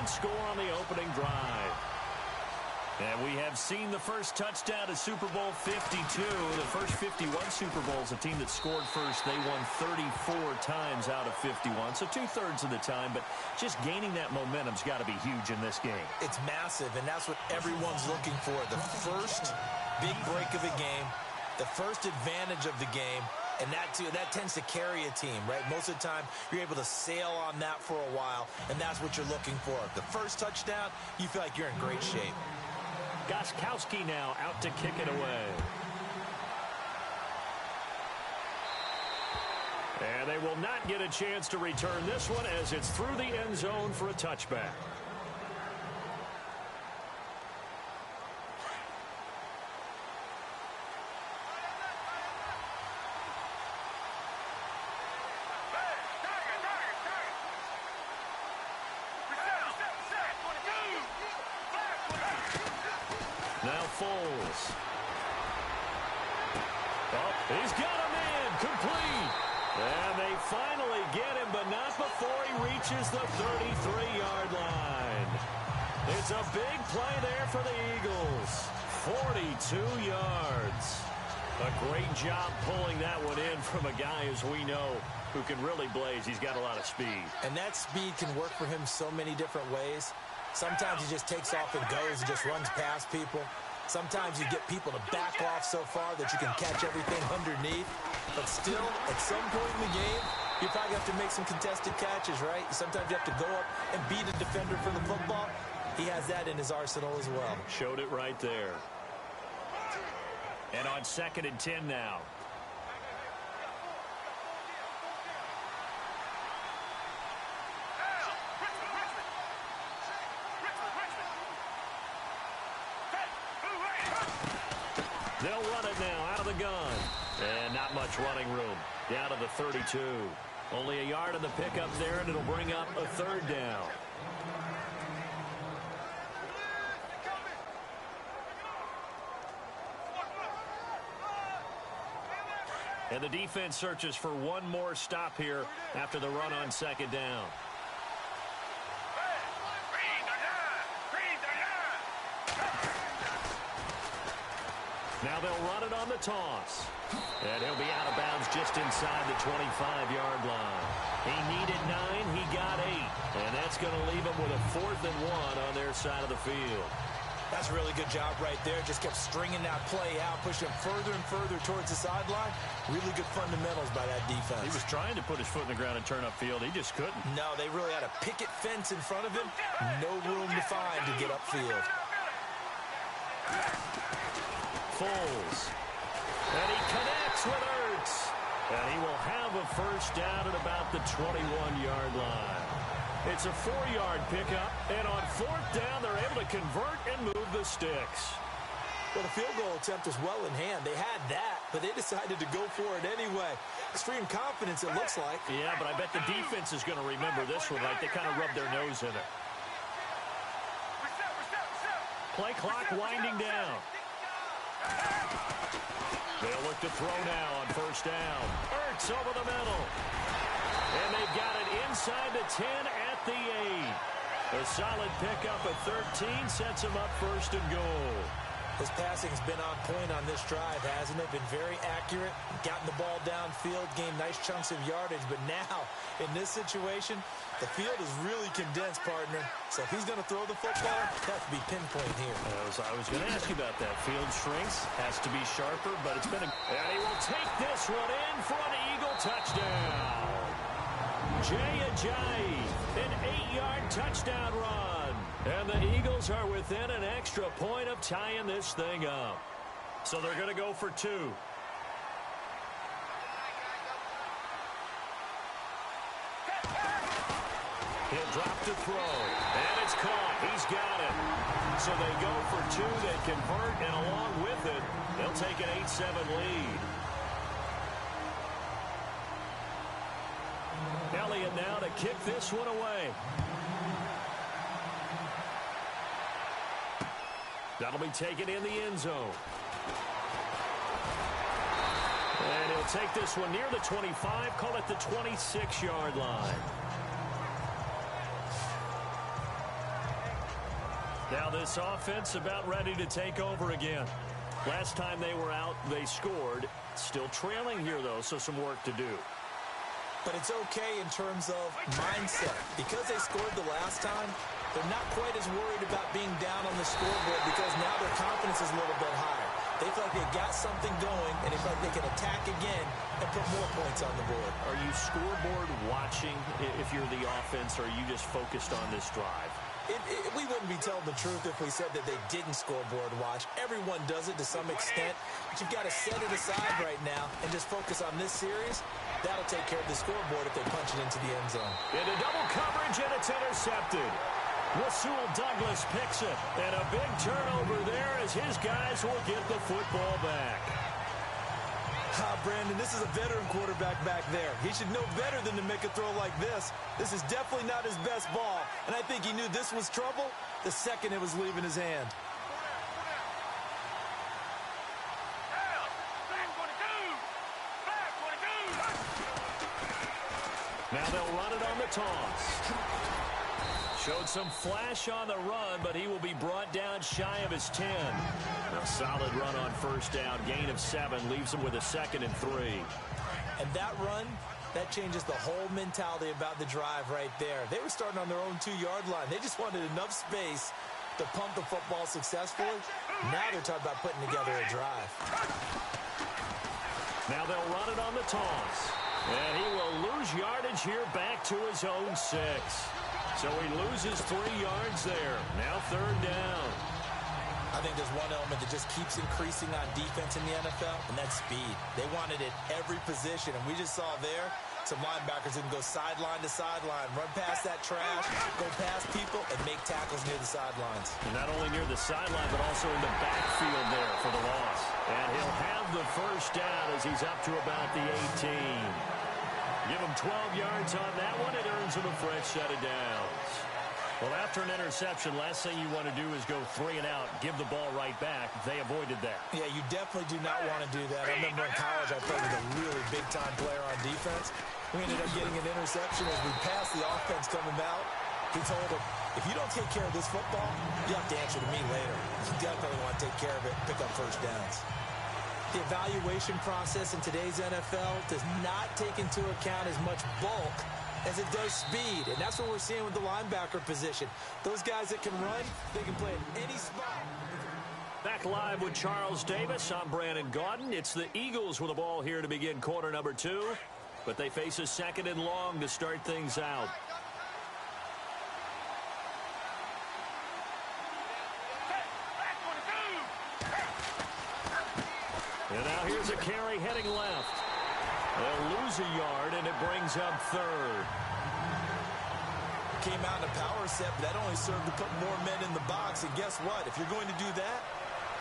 one score on the opening drive. And we have seen the first touchdown to Super Bowl 52. The first 51 Super Bowls, a team that scored first, they won 34 times out of 51. So two-thirds of the time, but just gaining that momentum's got to be huge in this game. It's massive, and that's what everyone's looking for. The first big break of a game, the first advantage of the game, and that tends to carry a team, right? Most of the time, you're able to sail on that for a while, and that's what you're looking for. The first touchdown, you feel like you're in great shape. Gostkowski now out to kick it away. And they will not get a chance to return this one as it's through the end zone for a touchback. Now Foles. Oh, he's got a man complete. And they finally get him, but not before he reaches the 33-yard line. It's a big play there for the Eagles. 42 yards. A great job pulling that one in from a guy, as we know, who can really blaze. He's got a lot of speed. And that speed can work for him so many different ways. Sometimes he just takes off and goes and just runs past people. Sometimes you get people to back off so far that you can catch everything underneath. But still, at some point in the game, you probably have to make some contested catches, right? Sometimes you have to go up and beat a defender for the football. He has that in his arsenal as well. Showed it right there. And on 2nd and 10 now. They'll run it now out of the gun. And not much running room. Down to the 32. Only a yard in the pickup there, and it'll bring up a 3rd down. And the defense searches for one more stop here after the run on 2nd down. Now they'll run it on the toss. And he'll be out of bounds just inside the 25-yard line. He needed 9, he got 8. And that's going to leave him with a 4th and 1 on their side of the field. That's a really good job right there. Just kept stringing that play out, pushing him further and further towards the sideline. Really good fundamentals by that defense. He was trying to put his foot in the ground and turn upfield. He just couldn't. No, they really had a picket fence in front of him. No room to find to get upfield. Foles. And he connects with Ertz. And he will have a first down at about the 21-yard line. It's a 4-yard pickup. And on 4th down, they're able to convert and move the sticks. Well, the field goal attempt was well in hand. They had that, but they decided to go for it anyway. Extreme confidence, it looks like. Yeah, but I bet the defense is going to remember this one, right? They kind of rubbed their nose in it. Play clock winding down. They'll look to throw now on 1st down. Ertz over the middle. And they've got it inside the 10 at the 8. A solid pickup at 13 sets him up 1st and goal. His passing's been on point on this drive, hasn't it? Been very accurate, gotten the ball downfield, gained nice chunks of yardage. But now, in this situation, the field is really condensed, partner. So if he's going to throw the football, it has to be pinpoint here. I was going to ask you about that. Field shrinks, has to be sharper, but it's been a... And he will take this one in for an Eagle touchdown. Jay Ajayi, an 8-yard touchdown run. And the Eagles are within an extra point of tying this thing up. So they're going to go for 2. He'll drop to throw. And it's caught. He's got it. So they go for 2. They convert, and along with it, they'll take an 8-7 lead. Elliott now to kick this one away. That'll be taken in the end zone. And he'll take this one near the 25, call it the 26-yard line. Now this offense about ready to take over again. Last time they were out, they scored. Still trailing here, though, so some work to do. But it's okay in terms of mindset. Because they scored the last time, they're not quite as worried about being down on the scoreboard because now their confidence is a little bit higher. They feel like they got something going, and they feel like they can attack again and put more points on the board. Are you scoreboard watching if you're the offense, or are you just focused on this drive? We wouldn't be telling the truth if we said that they didn't scoreboard watch. Everyone does it to some extent, but you've got to set it aside right now and just focus on this series. That'll take care of the scoreboard if they punch it into the end zone. Into double coverage, and it's intercepted. Rasul Douglas picks it, and a big turnover there as his guys will get the football back. Brandon, this is a veteran quarterback back there. He should know better than to make a throw like this. This is definitely not his best ball, and I think he knew this was trouble the second it was leaving his hand. Now they'll run it on the toss. Showed some flash on the run, but he will be brought down shy of his 10. A solid run on first down. Gain of 7 leaves him with a 2nd and 3. And that run, that changes the whole mentality about the drive right there. They were starting on their own 2-yard line. They just wanted enough space to pump the football successfully. Now they're talking about putting together a drive. Now they'll run it on the toss. And he will lose yardage here back to his own 6. So he loses 3 yards there. Now 3rd down. I think there's one element that just keeps increasing on defense in the NFL, and that's speed. They want it at every position, and we just saw there some linebackers who can go sideline to sideline, run past that trash, go past people, and make tackles near the sidelines. And not only near the sideline, but also in the backfield there for the loss. And he'll have the first down as he's up to about the 18. Give him 12 yards on that one. It earns him a fresh set of downs. Well, after an interception, last thing you want to do is go 3 and out, give the ball right back. They avoided that. Yeah, you definitely do not want to do that. I remember in college I played with a really big-time player on defense. We ended up getting an interception as we passed the offense coming out. He told him, if you don't take care of this football, you have to answer to me later. You definitely want to take care of it, pick up first downs. The evaluation process in today's NFL does not take into account as much bulk as it does speed, and that's what we're seeing with the linebacker position. Those guys that can run, they can play at any spot. Back live with Charles Davis. I'm Brandon Gaudin. It's the Eagles with the ball here to begin quarter number 2, but they face a 2nd and long to start things out. And now here's a carry heading left. They'll lose a yard, and it brings up 3rd. Came out in a power set, but that only served to put more men in the box. And guess what? If you're going to do that,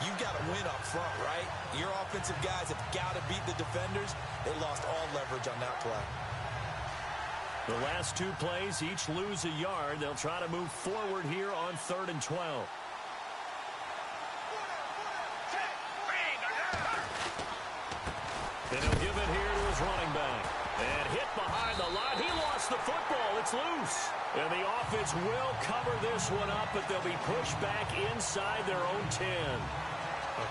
you've got to win up front, right? Your offensive guys have got to beat the defenders. They lost all leverage on that play. The last 2 plays each lose a yard. They'll try to move forward here on 3rd and 12. And he'll give it here to his running back. And hit behind the line. He lost the football. It's loose. And the offense will cover this one up, but they'll be pushed back inside their own 10.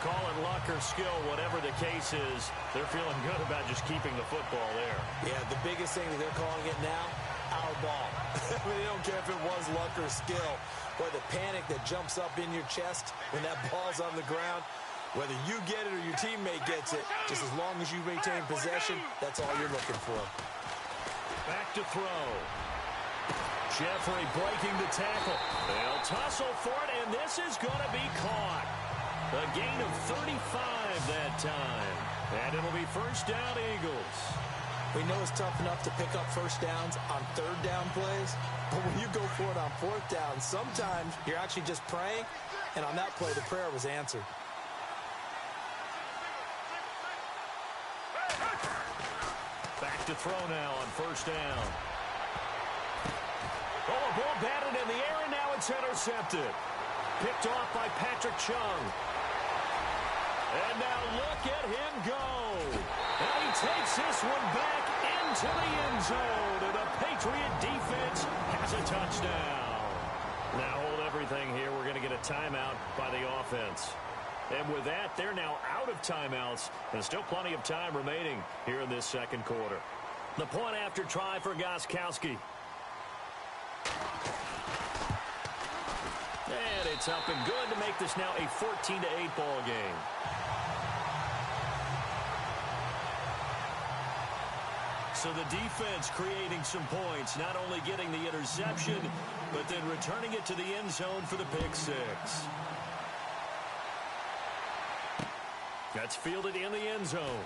Call it luck or skill, whatever the case is, they're feeling good about just keeping the football there. Yeah, the biggest thing that they're calling it now, our ball. I mean, they don't care if it was luck or skill. Boy, the panic that jumps up in your chest when that ball's on the ground, whether you get it or your teammate gets it, just as long as you maintain possession, that's all you're looking for. Back to throw. Jeffrey breaking the tackle. They'll tussle for it, and this is going to be caught. A gain of 35 that time. And it'll be first down, Eagles. We know it's tough enough to pick up first downs on 3rd down plays, but when you go for it on 4th down, sometimes you're actually just praying, and on that play, the prayer was answered. Back to throw now on first down. Oh, a ball batted in the air, and now it's intercepted. Picked off by Patrick Chung. And now look at him go. Now he takes this one back into the end zone, and the Patriot defense has a touchdown. Now hold everything here. We're going to get a timeout by the offense. And with that, they're now out of timeouts. And still plenty of time remaining here in this second quarter. The point after try for Gostkowski. And it's up and good to make this now a 14-8 ball game. So the defense creating some points, not only getting the interception, but then returning it to the end zone for the pick six. That's fielded in the end zone.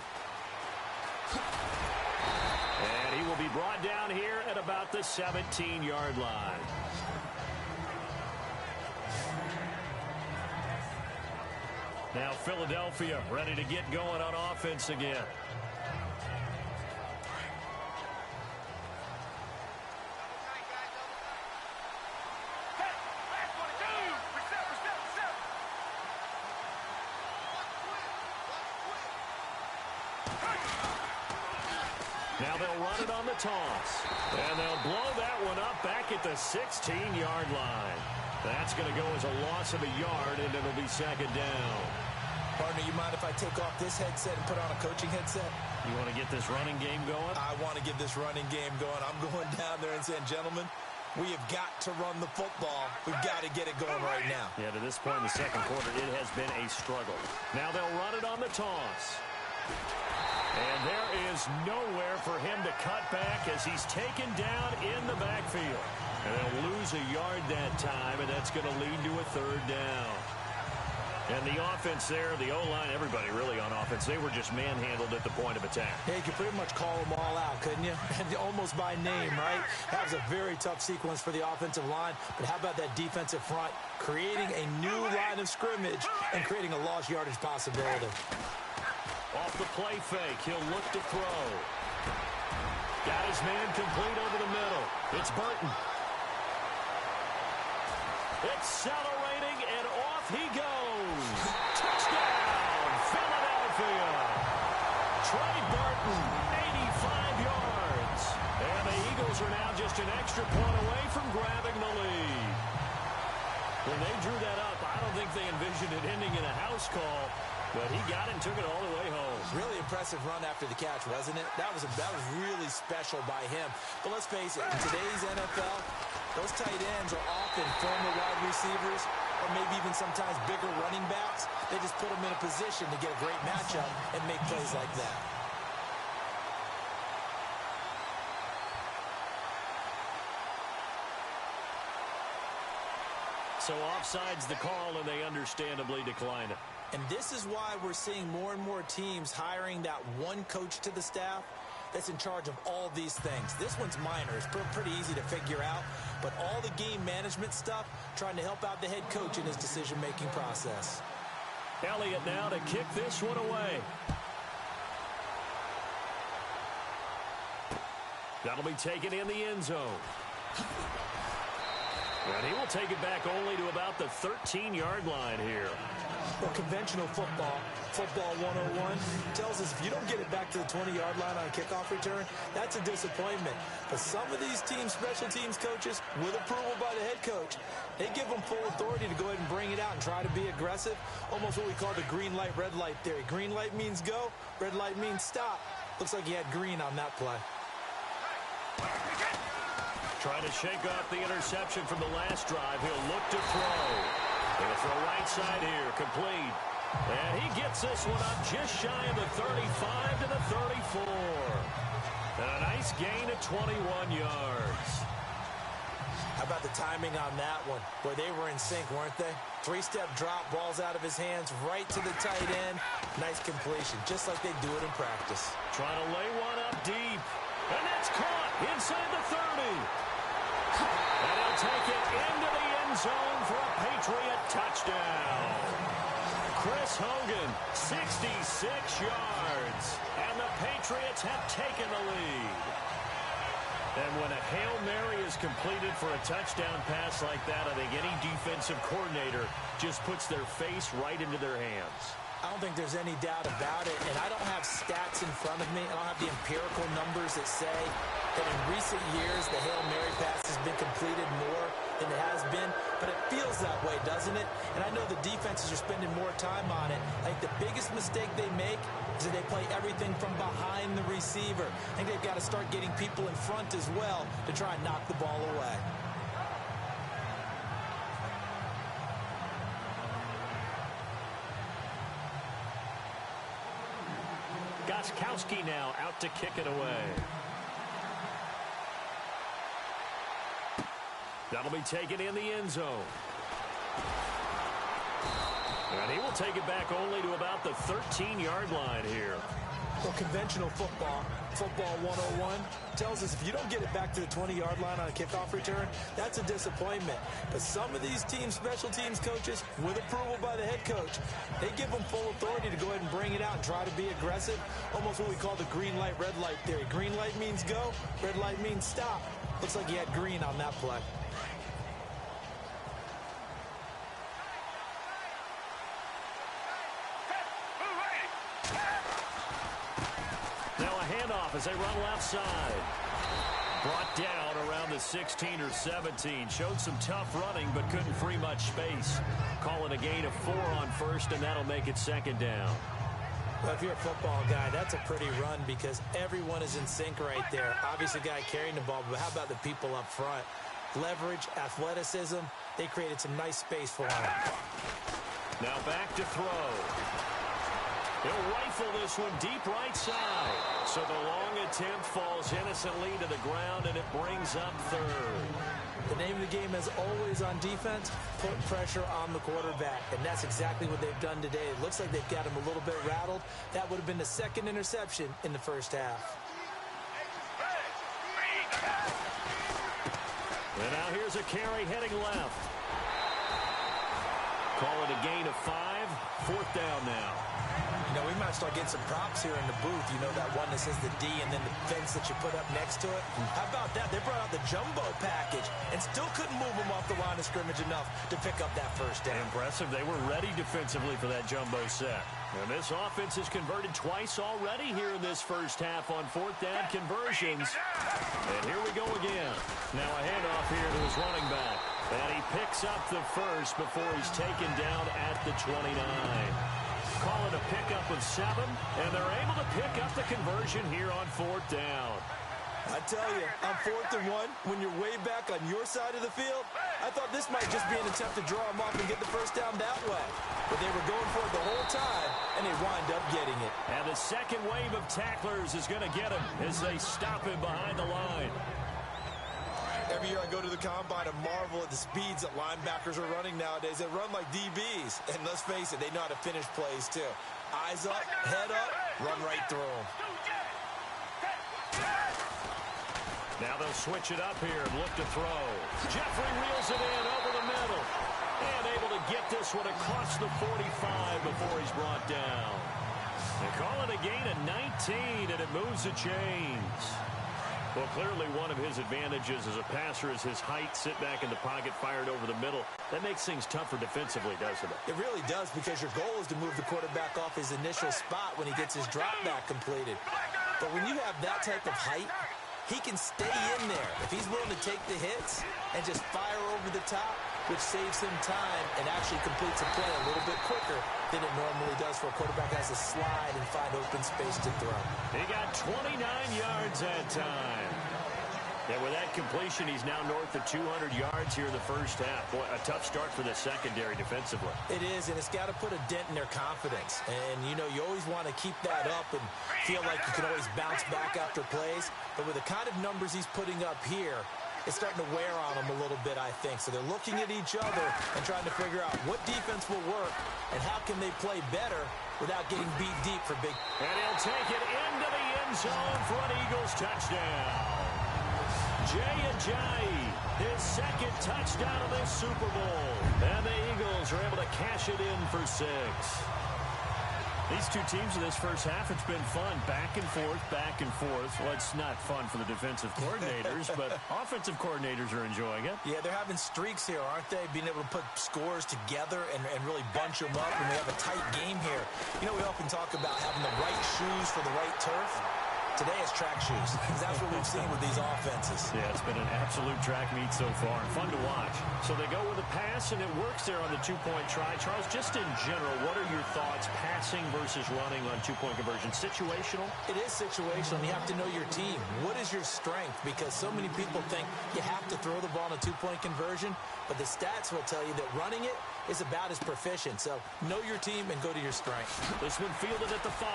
And he will be brought down here at about the 17-yard line. Now Philadelphia ready to get going on offense again. Now they'll run it on the toss. And they'll blow that one up back at the 16-yard line. That's going to go as a loss of a yard, and it'll be second down. Partner, you mind if I take off this headset and put on a coaching headset? You want to get this running game going? I want to get this running game going. I'm going down there and saying, gentlemen, we have got to run the football. We've got to get it going right now. Yeah, to this point in the second quarter, it has been a struggle. Now they'll run it on the toss. And there is nowhere for him to cut back as he's taken down in the backfield. And they'll lose a yard that time, and that's going to lead to a third down. And the offense there, the O-line, everybody really on offense, they were just manhandled at the point of attack. Yeah, you could pretty much call them all out, couldn't you? And almost by name, right? That was a very tough sequence for the offensive line. But how about that defensive front creating a new line of scrimmage and creating a lost yardage possibility? Off the play fake, he'll look to throw. Got his man complete over the middle. It's Burton. Accelerating, and off he goes. Touchdown, Philadelphia. Trey Burton, 85 yards. And the Eagles are now just an extra point away from grabbing the lead. When they drew that up, I don't think they envisioned it ending in a house call. But he got it and took it all the way home. Really impressive run after the catch, wasn't it? That was really special by him. But let's face it, in today's NFL, those tight ends are often former wide receivers or maybe even sometimes bigger running backs. They just put them in a position to get a great matchup and make plays like that. So offside's the call, and they understandably decline it. And this is why we're seeing more and more teams hiring that one coach to the staff that's in charge of all these things. This one's minor. It's pretty easy to figure out. But all the game management stuff, trying to help out the head coach in his decision-making process. Elliott now to kick this one away. That'll be taken in the end zone. And he will take it back only to about the 13-yard line here. Well, conventional football 101, tells us if you don't get it back to the 20-yard line on a kickoff return, that's a disappointment. But some of these teams, special teams coaches, with approval by the head coach, they give them full authority to go ahead and bring it out and try to be aggressive. Almost what we call the green light, red light theory. Green light means go, red light means stop. Looks like he had green on that play. Trying to shake off the interception from the last drive. He'll look to throw. He'll throw right side here, complete. And he gets this one up just shy of the 35 to the 34. And a nice gain of 21 yards. How about the timing on that one? Boy, they were in sync, weren't they? Three-step drop, balls out of his hands, right to the tight end. Nice completion, just like they do it in practice. Trying to lay one up deep. And that's caught inside the 30. And he'll take it into the end zone for a Patriot touchdown. Chris Hogan, 66 yards. And the Patriots have taken the lead. And when a Hail Mary is completed for a touchdown pass like that, I think any defensive coordinator just puts their face right into their hands. I don't think there's any doubt about it, and I don't have stats in front of me. I don't have the empirical numbers that say that in recent years the Hail Mary pass has been completed more than it has been, but it feels that way, doesn't it? And I know the defenses are spending more time on it. I think the biggest mistake they make is that they play everything from behind the receiver. I think they've got to start getting people in front as well to try and knock the ball away. Gostkowski now out to kick it away. That'll be taken in the end zone. And he will take it back only to about the 13-yard line here. Well, conventional football 101, tells us if you don't get it back to the 20-yard line on a kickoff return, that's a disappointment. But some of these teams, special teams coaches, with approval by the head coach, they give them full authority to go ahead and bring it out and try to be aggressive. Almost what we call the green light, red light theory. Green light means go, red light means stop. Looks like he had green on that play. As they run left side. Brought down around the 16 or 17. Showed some tough running, but couldn't free much space. Calling a gain of 4 on first, and that'll make it second down. Well, if you're a football guy, that's a pretty run because everyone is in sync right there. Obviously, the guy carrying the ball, but how about the people up front? Leverage, athleticism, they created some nice space for him. Now back to throw. He'll rifle this one deep right side. So the long attempt falls innocently to the ground, and it brings up third. The name of the game, as always on defense, put pressure on the quarterback. And that's exactly what they've done today. It looks like they've got him a little bit rattled. That would have been the second interception in the first half. And now here's a carry heading left. Call it a gain of 5. Fourth down now. You know, we might start getting some props here in the booth. You know, that one that says the D and then the fence that you put up next to it. How about that? They brought out the jumbo package and still couldn't move them off the line of scrimmage enough to pick up that first down. Impressive. They were ready defensively for that jumbo set. And this offense has converted twice already here in this first half on fourth down conversions. And here we go again. Now a handoff here to his running back. And he picks up the first before he's taken down at the 29. Call it a pickup of 7, and they're able to pick up the conversion here on fourth down. I tell you, on 4th and 1, when you're way back on your side of the field, I thought this might just be an attempt to draw them off and get the first down that way. But they were going for it the whole time, and they wind up getting it. And the second wave of tacklers is going to get him as they stop him behind the line. Every year I go to the combine and marvel at the speeds that linebackers are running nowadays. They run like DBs. And let's face it, they know how to finish plays too. Eyes up, head up, run right through them. Now they'll switch it up here and look to throw. Jeffrey reels it in over the middle. And able to get this one across the 45 before he's brought down. They call it a gain of 19, and it moves the chains. Well, clearly one of his advantages as a passer is his height, sit back in the pocket, fired over the middle. That makes things tougher defensively, doesn't it? It really does, because your goal is to move the quarterback off his initial spot when he gets his drop back completed. But when you have that type of height, he can stay in there. If he's willing to take the hits and just fire over the top, which saves him time and actually completes a play a little bit quicker than it normally does for a quarterback that has to slide and find open space to throw. He got 29 yards that time. And with that completion, he's now north of 200 yards here in the first half. Boy, a tough start for the secondary defensively. It is, and it's got to put a dent in their confidence. And, you know, you always want to keep that up and feel like you can always bounce back after plays. But with the kind of numbers he's putting up here, it's starting to wear on them a little bit, I think. So they're looking at each other and trying to figure out what defense will work and how can they play better without getting beat deep for big. And he'll take it into the end zone for an Eagles touchdown. Jay Ajayi, his second touchdown of this Super Bowl. And the Eagles are able to cash it in for 6. These two teams in this first half, it's been fun. Back and forth, back and forth. Well, it's not fun for the defensive coordinators, but offensive coordinators are enjoying it. Yeah, they're having streaks here, aren't they? Being able to put scores together and really bunch them up when we have a tight game here. You know, we often talk about having the right shoes for the right turf. Today is track shoes, because that's what we've seen with these offenses. Yeah, it's been an absolute track meet so far. Fun to watch. So they go with a pass, and it works there on the two-point try. Charles, just in general, what are your thoughts passing versus running on two-point conversion? Situational? It is situational. You have to know your team. What is your strength? Because so many people think you have to throw the ball in a two-point conversion, but the stats will tell you that running it is about as proficient. So know your team and go to your strength. This one fielded at the 5.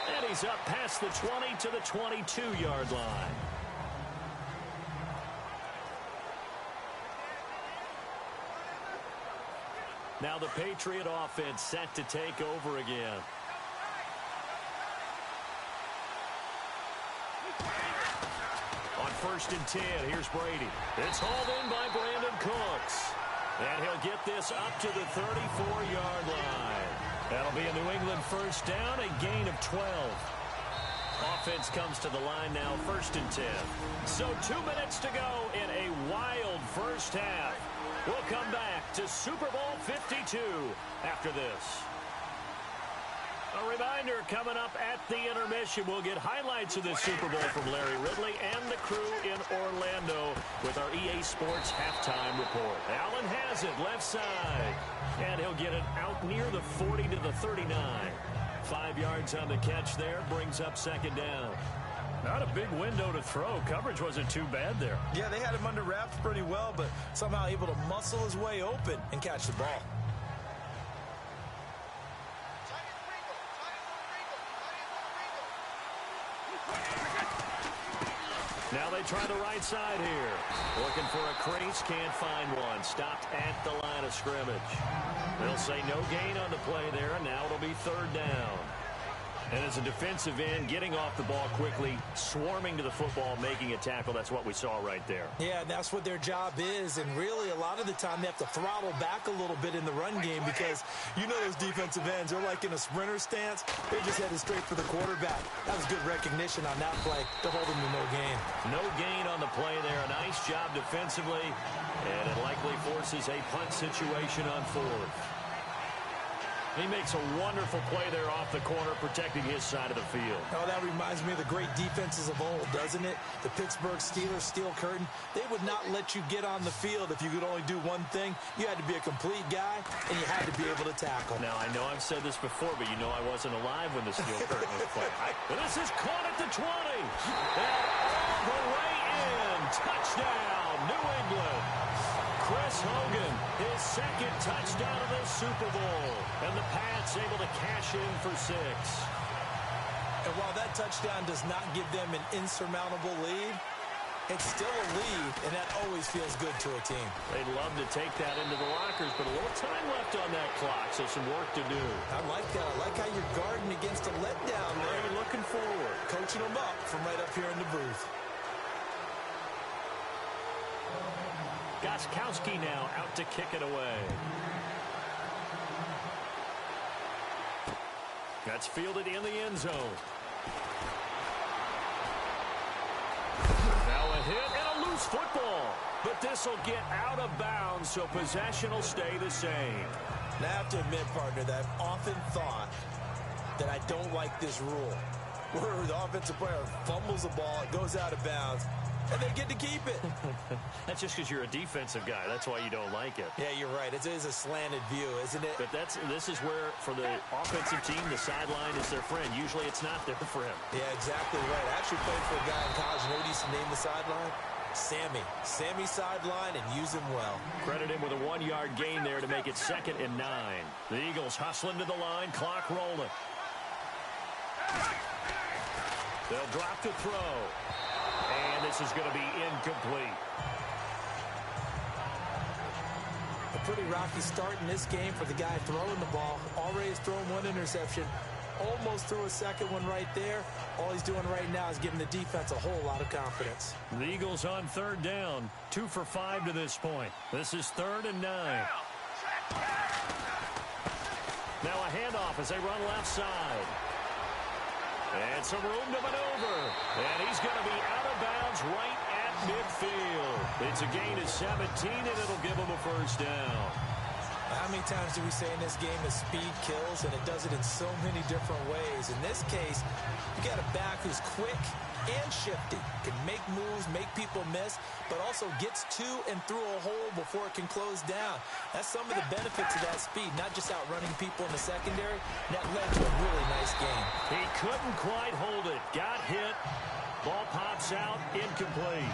And he's up past the 20 to the 22-yard line. Now the Patriot offense set to take over again. On 1st and 10, here's Brady. It's hauled in by Brandon Cooks. And he'll get this up to the 34-yard line. That'll be a New England first down, a gain of 12. Offense comes to the line now, 1st and 10. So 2 minutes to go in a wild first half. We'll come back to Super Bowl 52 after this. A reminder, coming up at the intermission, we'll get highlights of this Super Bowl from Larry Ridley and the crew in Orlando with our EA Sports halftime report. Allen has it, left side. And he'll get it out near the 40 to the 39. 5 yards on the catch there, brings up 2nd down. Not a big window to throw. Coverage wasn't too bad there. Yeah, they had him under wraps pretty well, but somehow able to muscle his way open and catch the ball. Now they try the right side here. Looking for a crease, can't find one. Stopped at the line of scrimmage. They'll say no gain on the play there, and now it'll be 3rd down. And as a defensive end, getting off the ball quickly, swarming to the football, making a tackle, that's what we saw right there. Yeah, and that's what their job is. And really, a lot of the time, they have to throttle back a little bit in the run game because you know those defensive ends, they're like in a sprinter stance. They're just headed straight for the quarterback. That was good recognition on that play to hold him to no gain. No gain on the play there. A nice job defensively, and it likely forces a punt situation on 4th. He makes a wonderful play there off the corner, protecting his side of the field. Oh, that reminds me of the great defenses of old, doesn't it? The Pittsburgh Steelers steel curtain. They would not let you get on the field if you could only do one thing. You had to be a complete guy, and you had to be able to tackle. Now, I know I've said this before, but you know I wasn't alive when the steel curtain was played. But this is caught at the 20. And all the way in. Touchdown, New England. Chris Hogan, his 2nd touchdown of the Super Bowl. And the Pats able to cash in for 6. And while that touchdown does not give them an insurmountable lead, it's still a lead, and that always feels good to a team. They'd love to take that into the lockers, but a little time left on that clock, so some work to do. I like that. I like how you're guarding against a letdown there. You're looking forward. Coaching them up from right up here in the booth. Gostkowski now out to kick it away. That's fielded in the end zone. Now a hit and a loose football. But this will get out of bounds, so possession will stay the same. Now, I have to admit, partner, that I've often thought that I don't like this rule, where the offensive player fumbles the ball, it goes out of bounds, and they get to keep it. That's just because you're a defensive guy. That's why you don't like it. Yeah, you're right. It is a slanted view, isn't it? But this is where, for the offensive team, the sideline is their friend. Usually it's not there for him. Yeah, exactly right. I actually played for a guy in college. You know what he used to name the sideline? Sammy. Sammy sideline, and use him well. Credit him with a 1-yard gain there to make it 2nd and 9. The Eagles hustling to the line, clock rolling. They'll drop to throw. And this is going to be incomplete. A pretty rocky start in this game for the guy throwing the ball. Already has thrown 1 interception. Almost threw a 2nd one right there. All he's doing right now is giving the defense a whole lot of confidence. The Eagles on 3rd down. 2 for 5 to this point. This is 3rd and 9. Now a handoff as they run left side. And some room to maneuver. And he's going to be out of bounds right at midfield. It's a gain of 17, and it'll give him a first down. I How many times do we say in this game that speed kills, and it does it in so many different ways? In this case, you got a back who's quick and shifty, can make moves, make people miss, but also gets to and through a hole before it can close down. That's some of the benefits of that speed, not just outrunning people in the secondary. That led to a really nice game. He couldn't quite hold it. Got hit. Ball pops out, incomplete.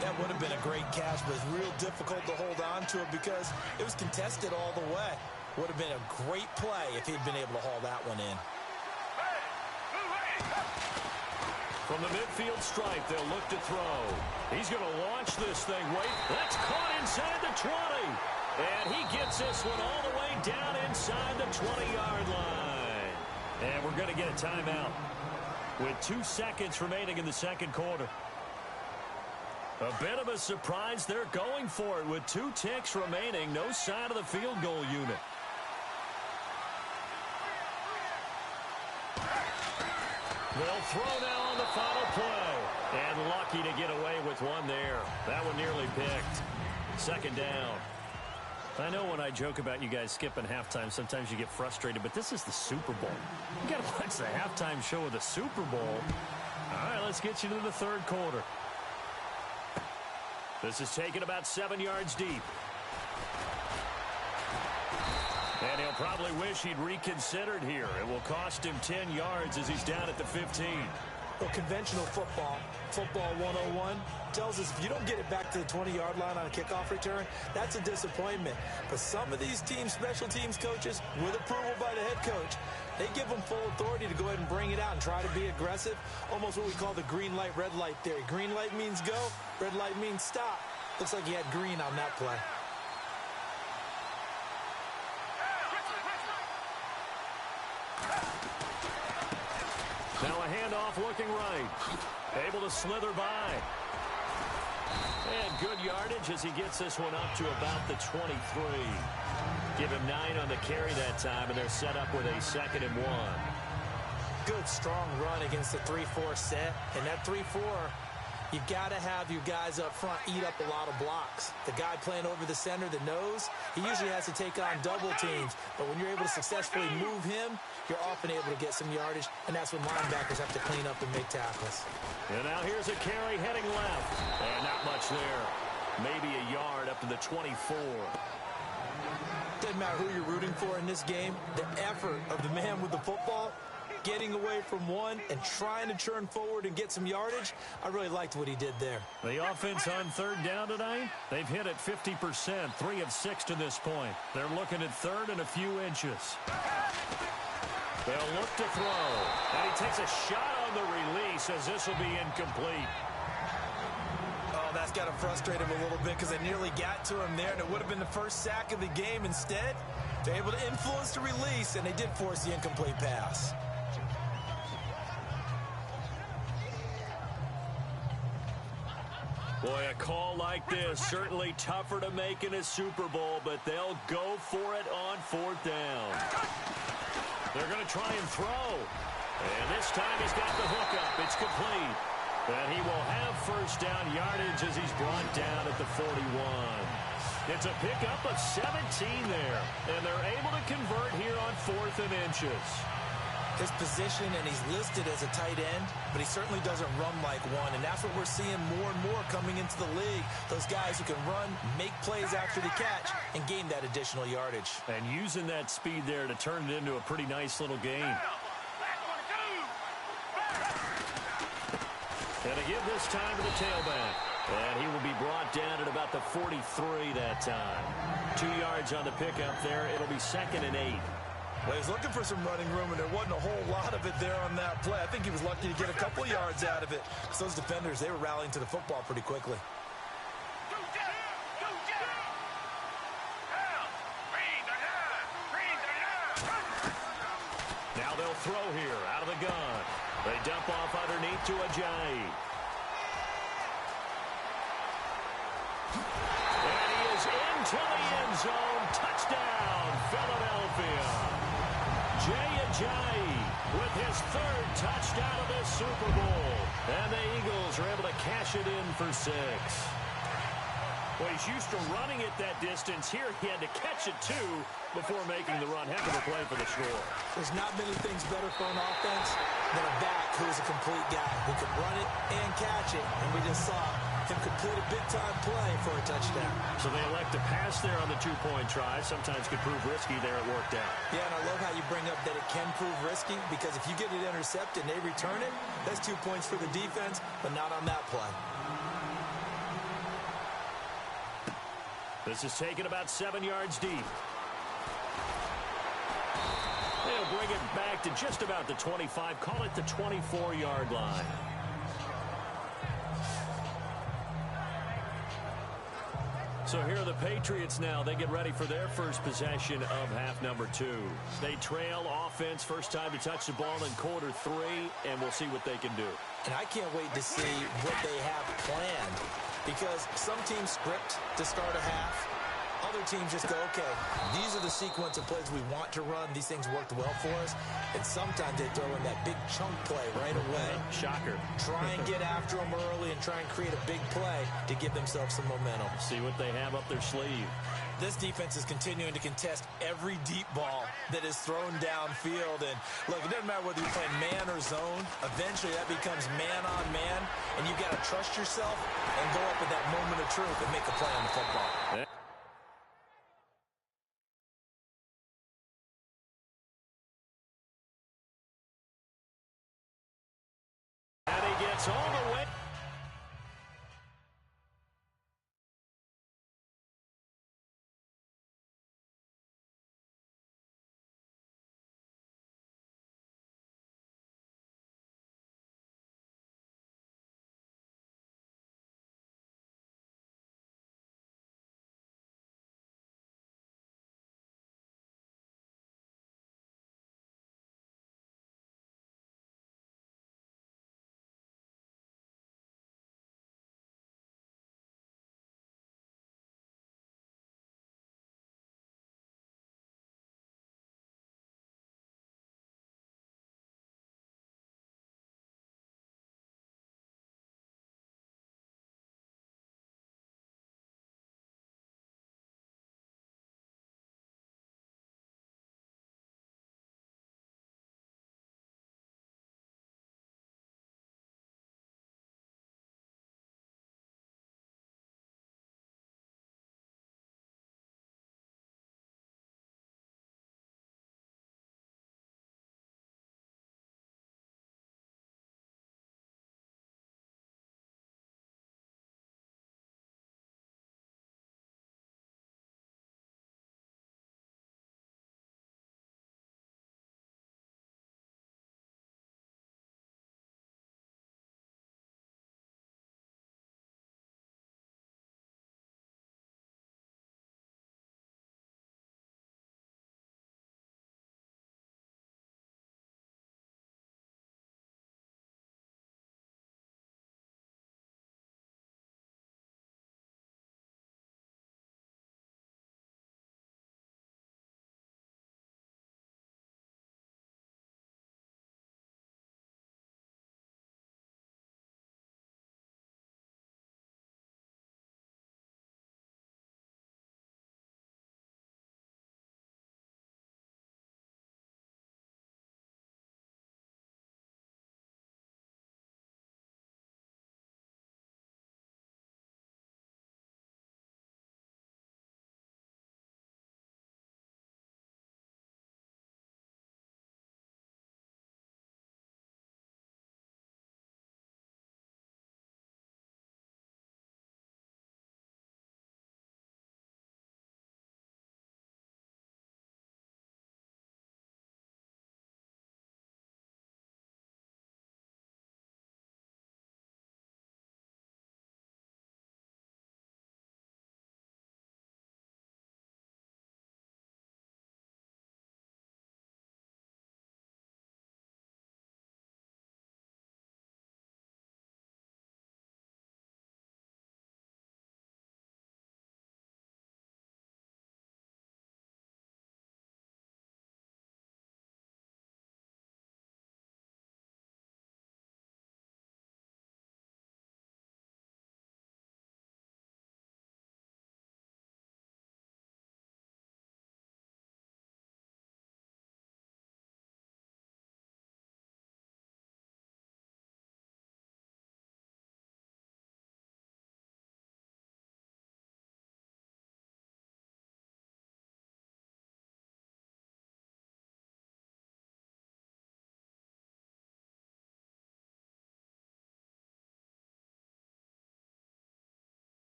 That would have been a great catch, but it's real difficult to hold on to it because it was contested all the way. Would have been a great play if he'd been able to haul that one in. From the midfield stripe, they'll look to throw. He's going to launch this thing. Wait, that's caught inside the 20. And he gets this one all the way down inside the 20-yard line. And we're going to get a timeout with 2 seconds remaining in the second quarter. A bit of a surprise. They're going for it with 2 ticks remaining. No sign of the field goal unit. They'll throw now on the final play. And lucky to get away with one there. That one nearly picked. Second down. I know when I joke about you guys skipping halftime, sometimes you get frustrated, but this is the Super Bowl. You got to watch the halftime show of the Super Bowl. All right, let's get you to the third quarter. This is taken about 7 yards deep. And he'll probably wish he'd reconsidered here. It will cost him 10 yards as he's down at the 15. Well, conventional football 101, tells us if you don't get it back to the 20-yard line on a kickoff return, that's a disappointment. But some of these teams, special teams coaches, with approval by the head coach, they give them full authority to go ahead and bring it out and try to be aggressive. Almost what we call the green light, red light theory. Green light means go, red light means stop. Looks like he had green on that play. Now a handoff looking right. Able to slither by. And good yardage as he gets this one up to about the 23. Give him 9 on the carry that time, and they're set up with a 2nd and 1. Good, strong run against the 3-4 set. And that 3-4, you got to have your guys up front eat up a lot of blocks. The guy playing over the center, the nose, he usually has to take on double teams. But when you're able to successfully move him, you're often able to get some yardage, and that's when linebackers have to clean up and make tackles. And now here's a carry heading left. And not much there. Maybe a yard up to the 24. Doesn't matter who you're rooting for in this game. The effort of the man with the football, getting away from one and trying to churn forward and get some yardage, I really liked what he did there. The offense on third down tonight, they've hit it 50%, 3 of 6 to this point. They're looking at third and a few inches. They'll look to throw. And he takes a shot on the release as this will be incomplete. Oh, that's got to frustrate him a little bit because they nearly got to him there, and it would have been the first sack of the game. Instead, they're able to influence the release, and they did force the incomplete pass. Boy, a call like this, certainly tougher to make in a Super Bowl, but they'll go for it on 4th down. They're going to try and throw. And this time he's got the hook up. It's complete. And he will have first down yardage as he's brought down at the 41. It's a pickup of 17 there. And they're able to convert here on 4th and inches. His position, and he's listed as a tight end, but he certainly doesn't run like one, and that's what we're seeing more and more coming into the league. Those guys who can run, make plays after the catch, and gain that additional yardage. And using that speed there to turn it into a pretty nice little game. And to give this time to the tailback. And he will be brought down at about the 43 that time. 2 yards on the pickup there. It'll be 2nd and 8. Well, he was looking for some running room, and there wasn't a whole lot of it there on that play. I think he was lucky to get a couple yards out of it. So those defenders, they were rallying to the football pretty quickly. Now they'll throw here out of the gun. They dump off underneath to Ajayi. And he is into the end zone. Touchdown, Philadelphia. Jay Ajayi with his 3rd touchdown of this Super Bowl. And the Eagles are able to cash it in for 6. Well, he's used to running it that distance. Here he had to catch it, too, before making the run. Heck of a play for the score. There's not many things better for an offense than a back who is a complete guy who can run it and catch it. And we just saw him complete a big-time play for a touchdown. So they elect to pass there on the two-point try. Sometimes could prove risky there. It worked out. Yeah, and I love how you bring up that it can prove risky, because if you get it intercepted and they return it, that's 2 points for the defense, but not on that play. This is taken about 7 yards deep. They'll bring it back to just about the 25. Call it the 24-yard line. So here are the Patriots now. They get ready for their first possession of half number 2. They trail offense, first time to touch the ball in quarter 3, and we'll see what they can do. And I can't wait to see what they have planned, because some teams script to start a half. Other teams just go, okay, these are the sequence of plays we want to run. These things worked well for us. And sometimes they throw in that big chunk play right away. Shocker. Try and get after them early and try and create a big play to give themselves some momentum. See what they have up their sleeve. This defense is continuing to contest every deep ball that is thrown downfield. And, look, it doesn't matter whether you're playing man or zone. Eventually, that becomes man on man. And you've got to trust yourself and go up at that moment of truth and make a play on the football. Yeah. And he gets all the way.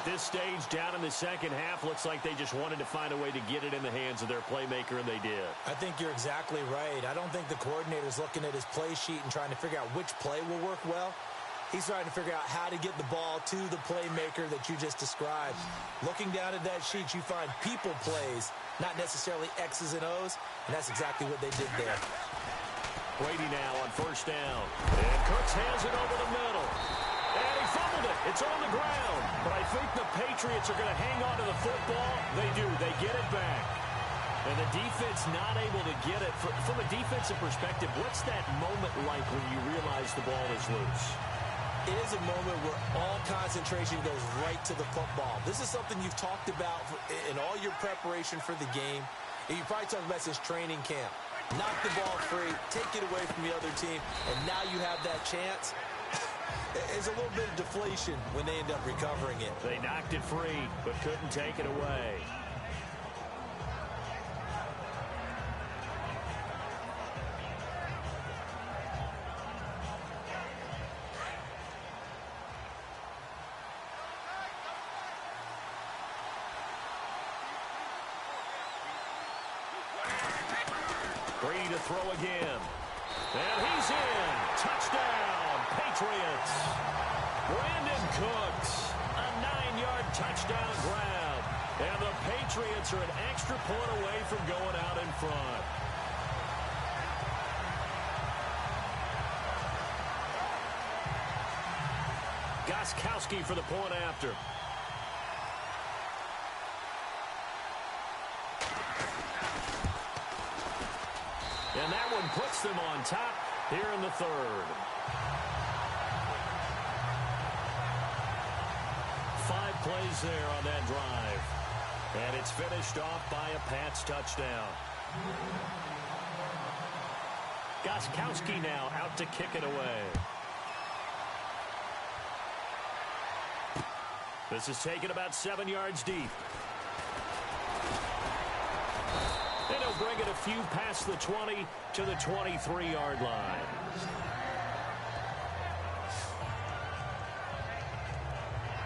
this stage, down in the second half, looks like they just wanted to find a way to get it in the hands of their playmaker, and they did. I think you're exactly right. I don't think the coordinator's looking at his play sheet and trying to figure out which play will work well. He's trying to figure out how to get the ball to the playmaker that you just described. Looking down at that sheet, you find people plays, not necessarily X's and O's, and that's exactly what they did there. Brady now on first down. And Cooks hands it over the middle. And he fumbled it. It's on the ground. But I think the Patriots are going to hang on to the football. They do. They get it back. And the defense not able to get it. From a defensive perspective, what's that moment like when you realize the ball is loose? It is a moment where all concentration goes right to the football. This is something you've talked about in all your preparation for the game. And you probably talked about since training camp. Knock the ball free, take it away from the other team, and now you have that chance. There's a little bit of deflation when they end up recovering it. They knocked it free, but couldn't take it away. Brady to throw again. And he's in. Touchdown, Patriots. Brandon Cooks, a 9-yard touchdown grab. And the Patriots are an extra point away from going out in front. Gostkowski for the point after. And that one puts them on top here in the third. 5 plays there on that drive. And it's finished off by a Pats touchdown. Gostkowski now out to kick it away. This is taken about 7 yards deep. And he'll bring it a few past the 20 to the 23-yard line.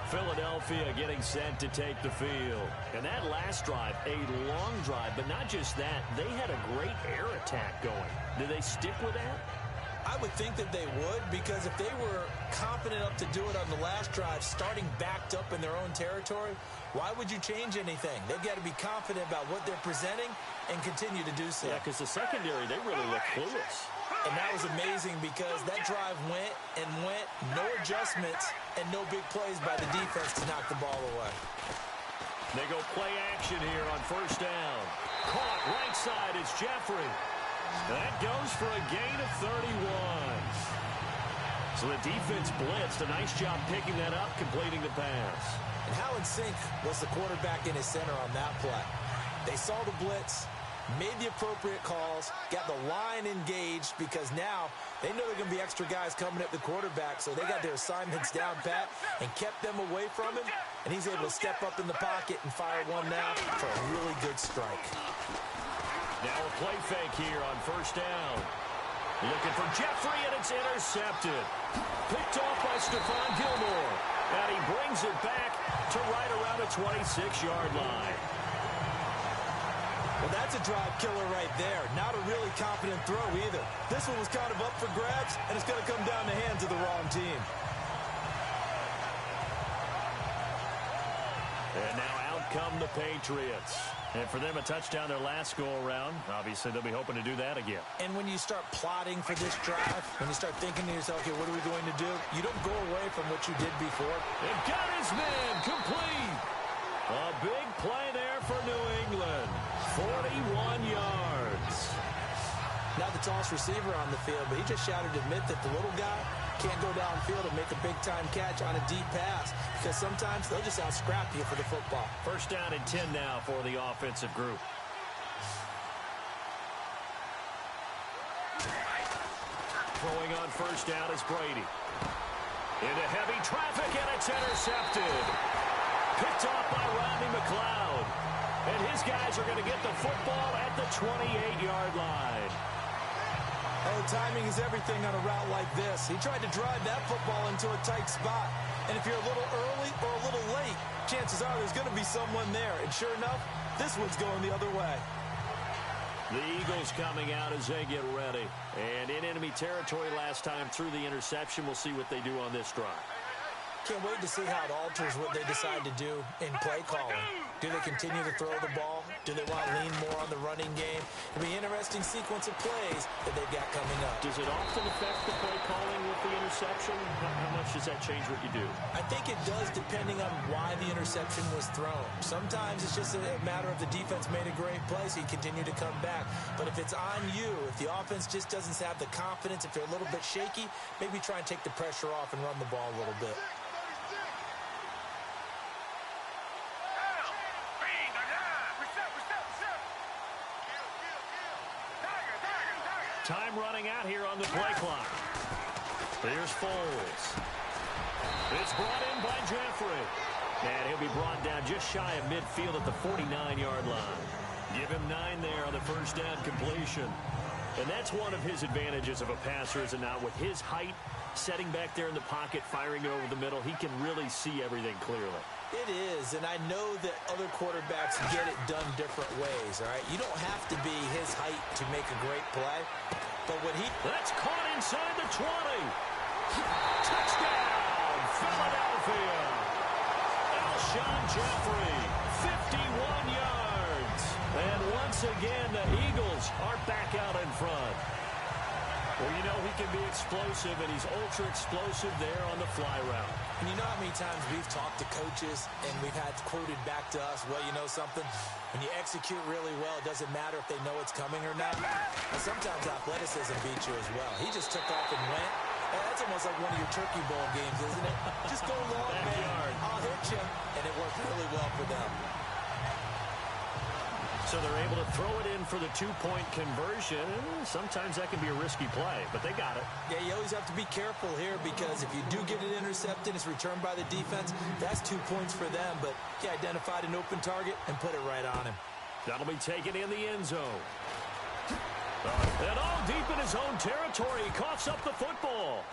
Philadelphia getting set to take the field. And that last drive, a long drive, but not just that, they had a great air attack going. Did they stick with that? I would think that they would, because if they were confident enough to do it on the last drive, starting backed up in their own territory, why would you change anything? They've got to be confident about what they're presenting and continue to do so. Yeah, because the secondary, they really look clueless. And that was amazing because that drive went and went, no adjustments, and no big plays by the defense to knock the ball away. They go play action here on first down. Caught right side, it's Jeffrey. That goes for a gain of 31. So the defense blitzed. A nice job picking that up, completing the pass. And how in sync was the quarterback in his center on that play? They saw the blitz, made the appropriate calls, got the line engaged, because now they know there are going to be extra guys coming at the quarterback, so they got their assignments down pat and kept them away from him, and he's able to step up in the pocket and fire one now for a really good strike. Now a play fake here on first down. Looking for Jeffrey, and it's intercepted. Picked off by Stephon Gilmore. And he brings it back to right around the 26-yard line. Well, that's a drive killer right there. Not a really confident throw either. This one was kind of up for grabs, and it's going to come down the hands of the wrong team. And now out come the Patriots. And for them, a touchdown their last go-around. Obviously, they'll be hoping to do that again. And when you start plotting for this drive, when you start thinking to yourself, okay, what are we going to do? You don't go away from what you did before. And got his man complete. A big play there for New England. 41 yards. Not the tallest receiver on the field, but he just shouted to admit that the little guy can't go downfield and make a big-time catch on a deep pass, because sometimes they'll just out-scrap you for the football. First down and 10 now for the offensive group. Throwing on first down is Brady. Into heavy traffic, and it's intercepted. Picked off by Rodney McLeod. And his guys are going to get the football at the 28-yard line. Oh, timing is everything on a route like this. He tried to drive that football into a tight spot. And if you're a little early or a little late, chances are there's going to be someone there. And sure enough, this one's going the other way. The Eagles coming out as they get ready. And in enemy territory last time through the interception. We'll see what they do on this drive. Can't wait to see how it alters what they decide to do in play calling. Do they continue to throw the ball? Do they want to lean more on the running game? It'll be an interesting sequence of plays that they've got coming up. Does it often affect the play calling with the interception? How much does that change what you do? I think it does depending on why the interception was thrown. Sometimes it's just a matter of the defense made a great play, so you continue to come back. But if it's on you, if the offense just doesn't have the confidence, if they're a little bit shaky, maybe try and take the pressure off and run the ball a little bit. Time running out here on the play clock. Here's Foles. It's brought in by Jeffrey. And he'll be brought down just shy of midfield at the 49-yard line. Give him 9 there on the first down completion. And that's one of his advantages of a passer, is it not? With his height, setting back there in the pocket, firing it over the middle, he can really see everything clearly. It is, and I know that other quarterbacks get it done different ways, all right? You don't have to be his height to make a great play, but when he... That's caught inside the 20. Touchdown, Philadelphia. Alshon Jeffrey, 51 yards. And once again, the Eagles are back out in front. Well, you know he can be explosive, and he's ultra-explosive there on the fly route. And you know how many times we've talked to coaches and we've had quoted back to us, well, you know something? When you execute really well, it doesn't matter if they know it's coming or not. And sometimes athleticism beats you as well. He just took off and went. And that's almost like one of your Turkey Bowl games, isn't it? Just go long, man. I'll hit you. And it worked really well for them. So they're able to throw it in for the two-point conversion. Sometimes that can be a risky play, but they got it. Yeah, you always have to be careful here because if you do get it intercepted, it's returned by the defense. That's 2 points for them, but he identified an open target and put it right on him. That'll be taken in the end zone. And all deep in his own territory, he coughs up the football.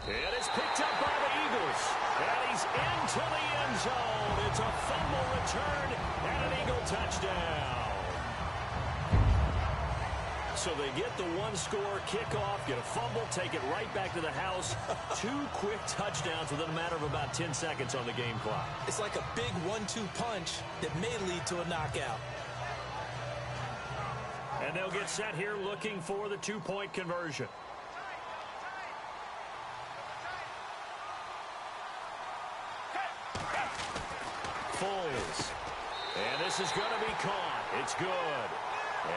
It is picked up by the Eagles. And he's into the end zone. It's a fumble return and an Eagle touchdown. So they get the one-score kickoff, get a fumble, take it right back to the house. 2 quick touchdowns within a matter of about 10 seconds on the game clock. It's like a big 1-2 punch that may lead to a knockout. And they'll get set here looking for the two-point conversion. Foles. And this is going to be caught. It's good.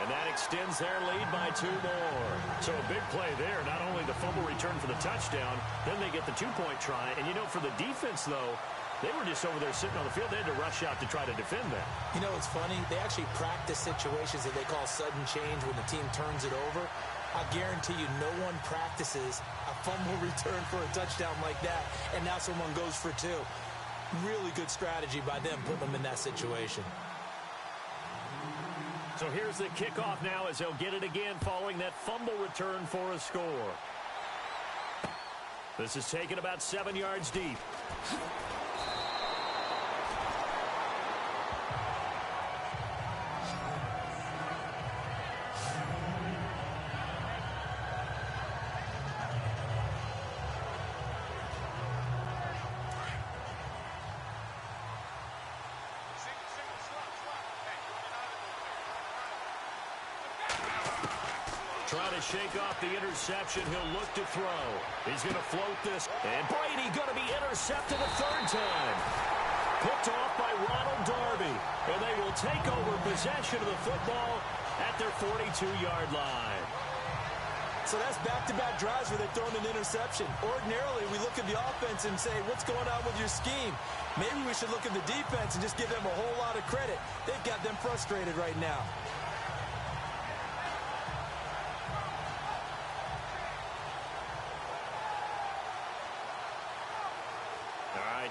And that extends their lead by 2 more. So a big play there. Not only the fumble return for the touchdown, then they get the two-point try. And, you know, for the defense, though, they were just over there sitting on the field. They had to rush out to try to defend that. You know, it's funny. They actually practice situations that they call sudden change when the team turns it over. I guarantee you no one practices a fumble return for a touchdown like that, and now someone goes for 2. Really good strategy by them putting them in that situation. So here's the kickoff now as they'll get it again following that fumble return for a score. This is taken about 7 yards deep. Trying to shake off the interception. He'll look to throw. He's going to float this. And Brady going to be intercepted a 3rd time. Picked off by Ronald Darby. And they will take over possession of the football at their 42-yard line. So that's back-to-back drives where they've thrown an interception. Ordinarily, we look at the offense and say, what's going on with your scheme? Maybe we should look at the defense and just give them a whole lot of credit. They've got them frustrated right now.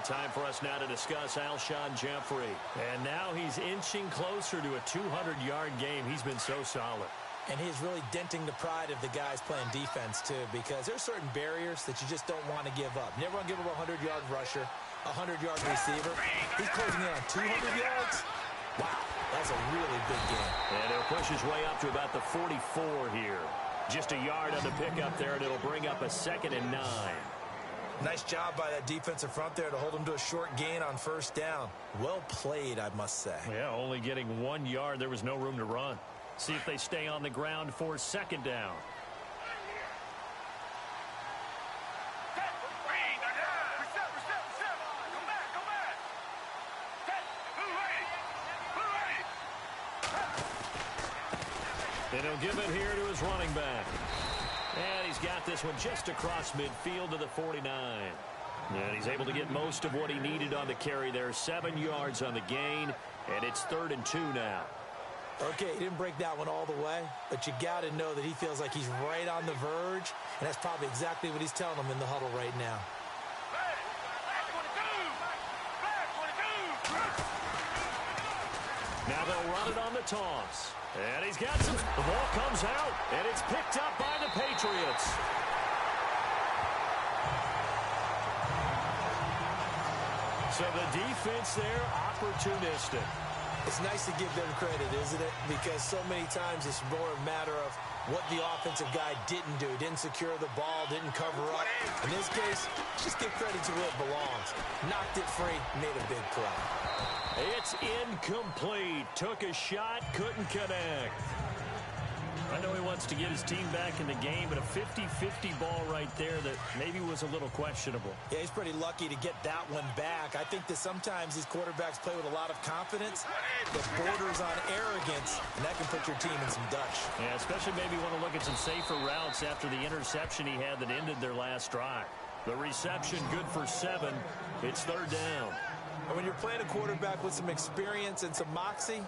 Time for us now to discuss Alshon Jeffrey. And now he's inching closer to a 200-yard game. He's been so solid. And he's really denting the pride of the guys playing defense, too, because there's certain barriers that you just don't want to give up. Never want to give up a 100-yard rusher, a 100-yard receiver. He's closing in on 200 yards. Wow, that's a really big game. And he'll push his way up to about the 44 here. Just a yard on the pickup there, and it'll bring up a 2nd and 9. Nice job by that defensive front there to hold him to a short gain on first down. Well played, I must say. Yeah, only getting 1 yard. There was no room to run. See if they stay on the ground for 2nd down. And he'll give it here to his running back. And he's got this one just across midfield to the 49. And he's able to get most of what he needed on the carry there. 7 yards on the gain, and it's 3rd and 2 now. Okay, he didn't break that one all the way, but you got to know that he feels like he's right on the verge, and that's probably exactly what he's telling them in the huddle right now. Now they'll run it on the toss. And he's got some. The ball comes out, and it's picked up by the Patriots. So the defense there, opportunistic. It's nice to give them credit, isn't it? Because so many times it's more a matter of what the offensive guy didn't do. Didn't secure the ball, didn't cover up. In this case, just give credit to where it belongs. Knocked it free, made a big play. It's incomplete. Took a shot, couldn't connect. I know he wants to get his team back in the game, but a 50-50 ball right there that maybe was a little questionable. Yeah, he's pretty lucky to get that one back. I think that sometimes these quarterbacks play with a lot of confidence that borders on arrogance, and that can put your team in some Dutch. Yeah, especially maybe want to look at some safer routes after the interception he had that ended their last drive. The reception good for 7. It's 3rd down. And when you're playing a quarterback with some experience and some moxie,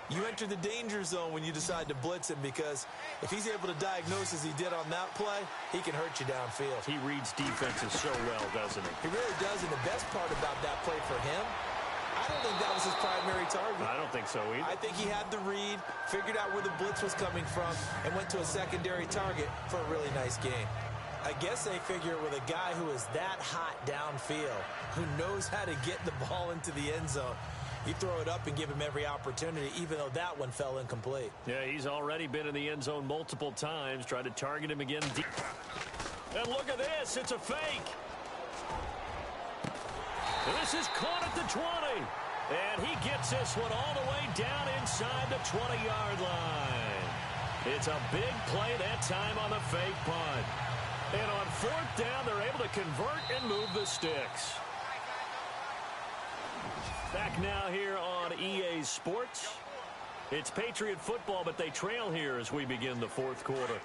you enter the danger zone when you decide to blitz him, because if he's able to diagnose as he did on that play, he can hurt you downfield. He reads defenses so well, doesn't he? He really does, and the best part about that play for him, I don't think that was his primary target. I don't think so either. I think he had the read, figured out where the blitz was coming from, and went to a secondary target for a really nice game. I guess they figure with a guy who is that hot downfield, who knows how to get the ball into the end zone, you throw it up and give him every opportunity, even though that one fell incomplete. Yeah, he's already been in the end zone multiple times. Tried to target him again deep. And look at this. It's a fake. This is caught at the 20. And he gets this one all the way down inside the 20-yard line. It's a big play that time on the fake punt. And on 4th down, they're able to convert and move the sticks. Back now here on EA Sports. It's Patriot football, but they trail here as we begin the 4th quarter.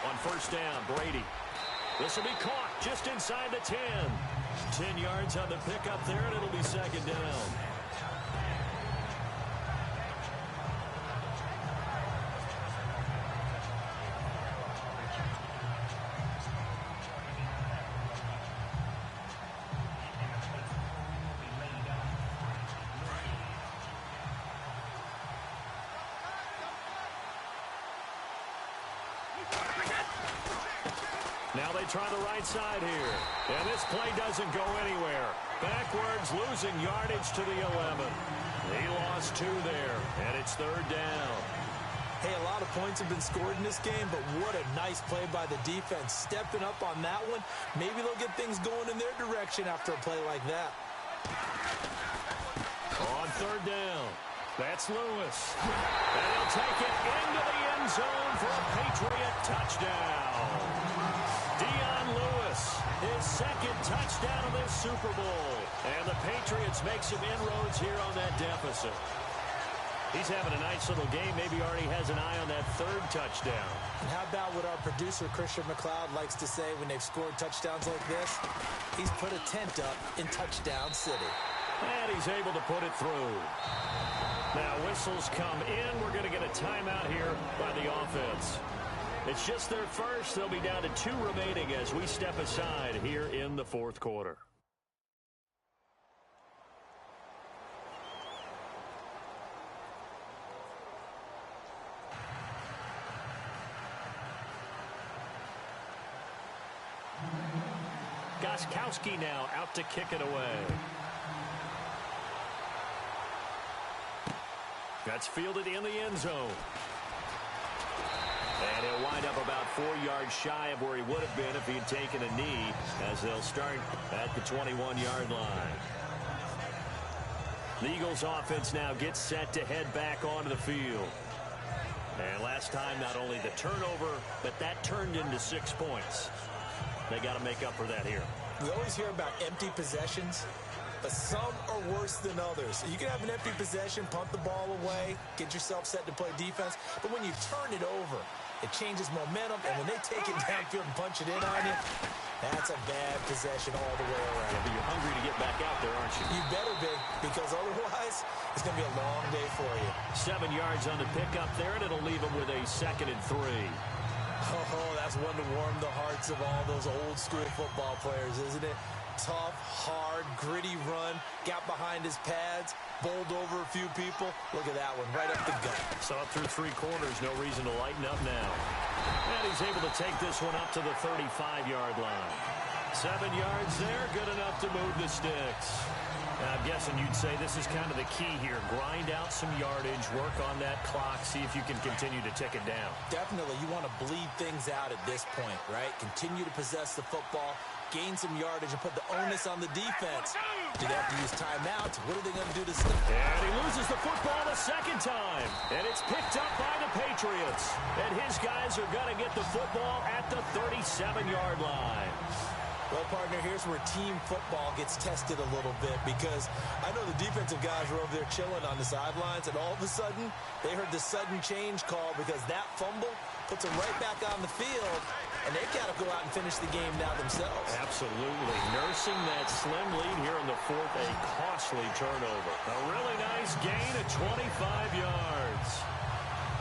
On 1st down, Brady. This will be caught just inside the 10. 10 yards on the pickup there, and it'll be 2nd down. Now they try the right side here. And this play doesn't go anywhere. Backwards, losing yardage to the 11. He lost 2 there, and it's 3rd down. Hey, a lot of points have been scored in this game, but what a nice play by the defense. Stepping up on that one. Maybe they'll get things going in their direction after a play like that. On 3rd down, that's Lewis. And he'll take it into the end zone for a Patriot touchdown. His 2nd touchdown of this Super Bowl. And the Patriots make some inroads here on that deficit. He's having a nice little game. Maybe already has an eye on that 3rd touchdown. And how about what our producer, Christian McLeod, likes to say when they've scored touchdowns like this? He's put a tent up in Touchdown City. And he's able to put it through. Now whistles come in. We're going to get a timeout here by the offense. It's just their first. They'll be down to 2 remaining as we step aside here in the 4th quarter. Gostkowski now out to kick it away. That's fielded in the end zone. And he'll wind up about 4 yards shy of where he would have been if he had taken a knee, as they'll start at the 21-yard line. The Eagles offense now gets set to head back onto the field. And last time, not only the turnover, but that turned into 6 points. They got to make up for that here. We always hear about empty possessions, but some are worse than others. You can have an empty possession, punt the ball away, get yourself set to play defense, but when you turn it over, it changes momentum, and when they take it downfield and punch it in on you, that's a bad possession all the way around. Yeah, but you're hungry to get back out there, aren't you? You better be, because otherwise, it's going to be a long day for you. 7 yards on the pickup there, and it'll leave them with a 2nd and 3. Oh, that's one to warm the hearts of all those old-school football players, isn't it? Tough, hard, gritty run, got behind his pads, bowled over a few people. Look at that one, right up the gut. Saw it through 3 quarters, no reason to lighten up now. And he's able to take this one up to the 35-yard line. 7 yards there, good enough to move the sticks. Now, I'm guessing you'd say this is kind of the key here. Grind out some yardage, work on that clock, see if you can continue to tick it down. Definitely, you want to bleed things out at this point, right? Continue to possess the football, gain some yardage, and put the onus on the defense. Do they have to use timeouts? What are they going to do to stop? And he loses the football a 2nd time. And it's picked up by the Patriots. And his guys are going to get the football at the 37-yard line. Well, partner, here's where team football gets tested a little bit, because I know the defensive guys were over there chilling on the sidelines, and all of a sudden, they heard the sudden change call because that fumble puts them right back on the field, and they've got to go out and finish the game now themselves. Absolutely. Nursing that slim lead here in the 4th, a costly turnover. A really nice gain of 25 yards.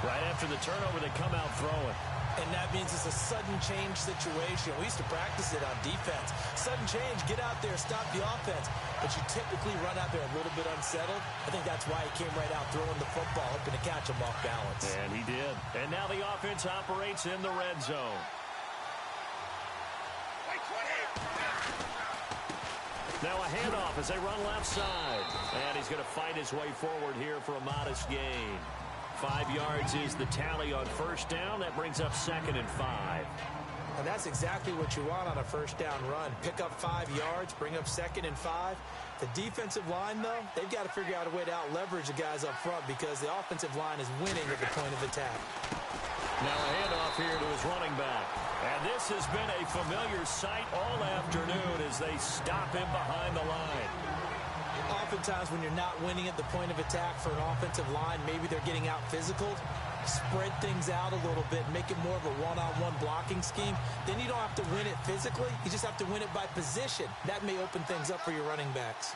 Right after the turnover, they come out throwing. And that means it's a sudden change situation. We used to practice it on defense. Sudden change, get out there, stop the offense. But you typically run out there a little bit unsettled. I think that's why he came right out throwing the football, hoping to catch him off balance. And he did. And now the offense operates in the red zone. Now a handoff as they run left side. And he's going to fight his way forward here for a modest gain. 5 yards is the tally on 1st down. That brings up 2nd and 5. And that's exactly what you want on a 1st down run. Pick up 5 yards, bring up 2nd and 5. The defensive line, though, they've got to figure out a way to out-leverage the guys up front because the offensive line is winning at the point of attack. Now a handoff here to his running back. And this has been a familiar sight all afternoon as they stop him behind the line. Oftentimes when you're not winning at the point of attack for an offensive line, maybe they're getting out physical, spread things out a little bit, make it more of a one-on-one blocking scheme. Then you don't have to win it physically. You just have to win it by position. That may open things up for your running backs.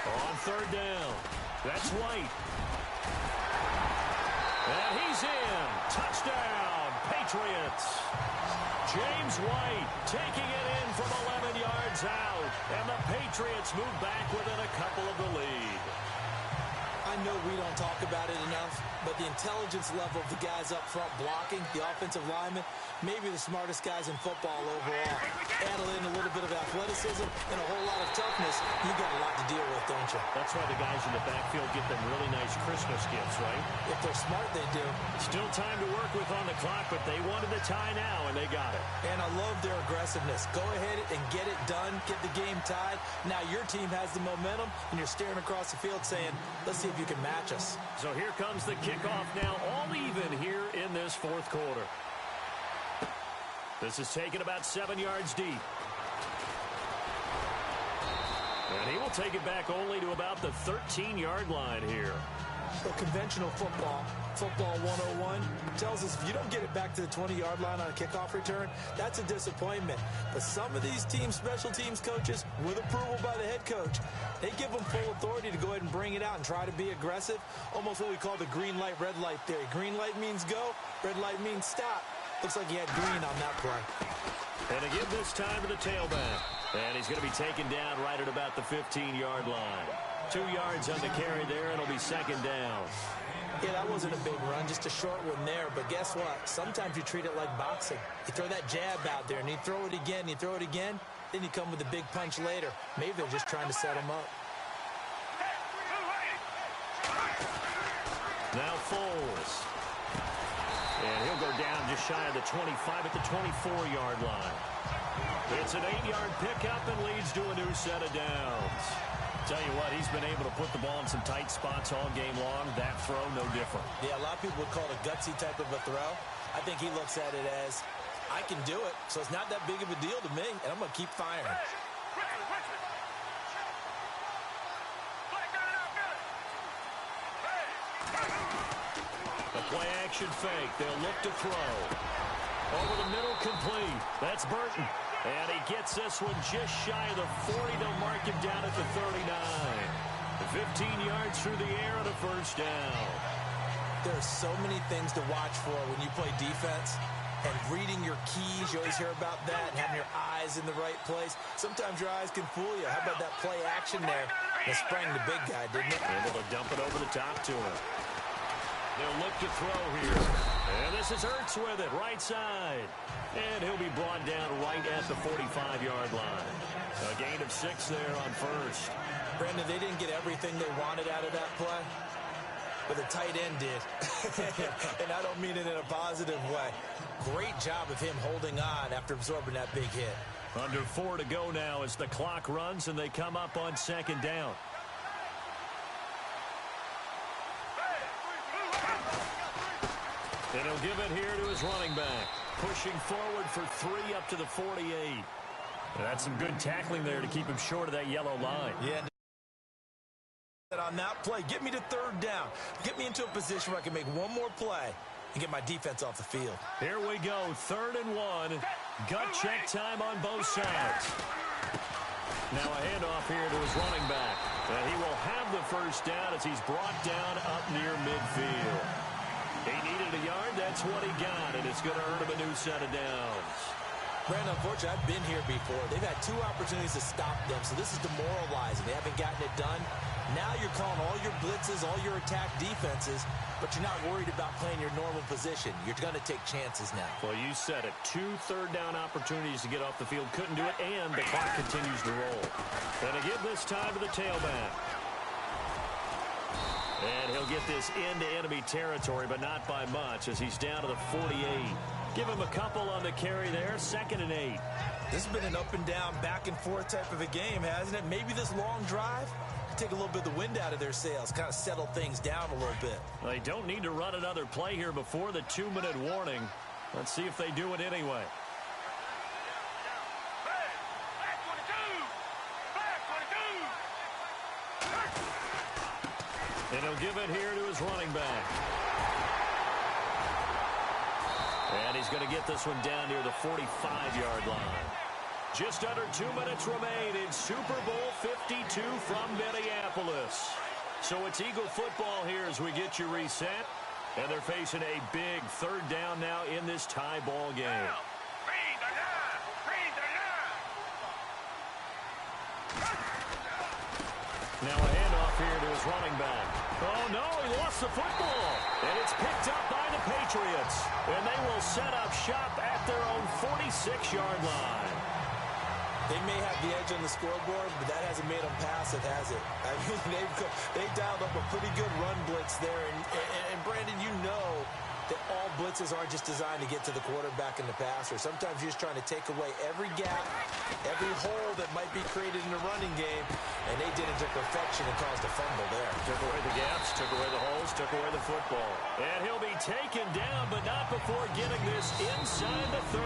On 3rd down, that's White. And he's in. Touchdown, Patriots. James White taking it in from 11 yards out. And the Patriots move back within a couple of the lead. I know we don't talk about it enough, but the intelligence level of the guys up front blocking, the offensive linemen, maybe the smartest guys in football overall. Add in a little bit of athleticism and a whole lot of toughness, you got a lot to deal with, don't you? That's why the guys in the backfield get them really nice Christmas gifts, right? If they're smart, they do. Still time to work with on the clock, but they wanted the tie now, and they got it. And I love their aggressiveness. Go ahead and get it done, get the game tied. Now your team has the momentum, and you're staring across the field saying, let's see if you can match us. So here comes the kickoff now, all even here in this 4th quarter. This is taken about 7 yards deep. And he will take it back only to about the 13-yard line here. So conventional football 101, tells us if you don't get it back to the 20-yard line on a kickoff return, that's a disappointment. But some of these teams, special teams coaches, with approval by the head coach, they give them full authority to go ahead and bring it out and try to be aggressive, almost what we call the green light, red light theory. Green light means go, red light means stop. Looks like he had green on that play. And to give this time to the tailback. And he's going to be taken down right at about the 15-yard line. 2 yards on the carry there, and it'll be 2nd down. Yeah, that wasn't a big run, just a short one there. But guess what? Sometimes you treat it like boxing. You throw that jab out there, and you throw it again, you throw it again, then you come with a big punch later. Maybe they're just trying to set him up. Now Foles. And he'll go down just shy of the 25 at the 24-yard line. It's an 8-yard pickup and leads to a new set of downs. Tell you what, he's been able to put the ball in some tight spots all game long. That throw, no different. Yeah, a lot of people would call it a gutsy type of a throw. I think he looks at it as, I can do it, so it's not that big of a deal to me, and I'm going to keep firing. A play-action fake. They'll look to throw. Over the middle, complete. That's Burton. And he gets this one just shy of the 40. They'll mark him down at the 39. 15 yards through the air and a first down. There are so many things to watch for when you play defense. And reading your keys, you always hear about that, and having your eyes in the right place. Sometimes your eyes can fool you. How about that play action there? That sprang the big guy, didn't it? Able to dump it over the top to him. They'll look to throw here. And this is Ertz with it, right side. And he'll be brought down right at the 45-yard line. A gain of 6 there on first. Brandon, they didn't get everything they wanted out of that play, but the tight end did. And I don't mean it in a positive way. Great job of him holding on after absorbing that big hit. Under 4 to go now as the clock runs and they come up on second down. And he'll give it here to his running back. Pushing forward for 3 up to the 48. And that's some good tackling there to keep him short of that yellow line. Yeah. On that play, get me to third down. Get me into a position where I can make one more play and get my defense off the field. Here we go, 3rd and 1. Gut check time on both sides. Now a handoff here to his running back. And he will have the first down as he's brought down up near midfield. He needed a yard. That's what he got, and it's going to earn him a new set of downs. Brandon, unfortunately, I've been here before. They've had 2 opportunities to stop them, so this is demoralizing. They haven't gotten it done. Now you're calling all your blitzes, all your attack defenses, but you're not worried about playing your normal position. You're going to take chances now. Well, you said it. 2 third-down opportunities to get off the field. Couldn't do it, and the clock continues to roll. And again this time to the tailback. And he'll get this into enemy territory, but not by much as he's down to the 48. Give him a couple on the carry there, 2nd and 8. This has been an up and down, back and forth type of a game, hasn't it? Maybe this long drive take a little bit of the wind out of their sails, kind of settle things down a little bit. They don't need to run another play here before the 2-minute warning. Let's see if they do it anyway. And he'll give it here to his running back. And he's going to get this one down near the 45-yard line. Just under 2 minutes remain in Super Bowl 52 from Minneapolis. So it's Eagle football here as we get you reset. And they're facing a big 3rd down now in this tie ball game. Now a handoff here to his running back. Oh, no, he lost the football. And it's picked up by the Patriots. And they will set up shop at their own 46-yard line. They may have the edge on the scoreboard, but that hasn't made them passive, has it? I mean, they dialed up a pretty good run blitz there. And Brandon, you know that all blitzes aren't just designed to get to the quarterback and the passer. Sometimes you're just trying to take away every gap, every hole that might be created in the running game, and they did it to perfection and caused a fumble there. Took away the gaps, took away the holes, took away the football. And he'll be taken down, but not before getting this inside the 30.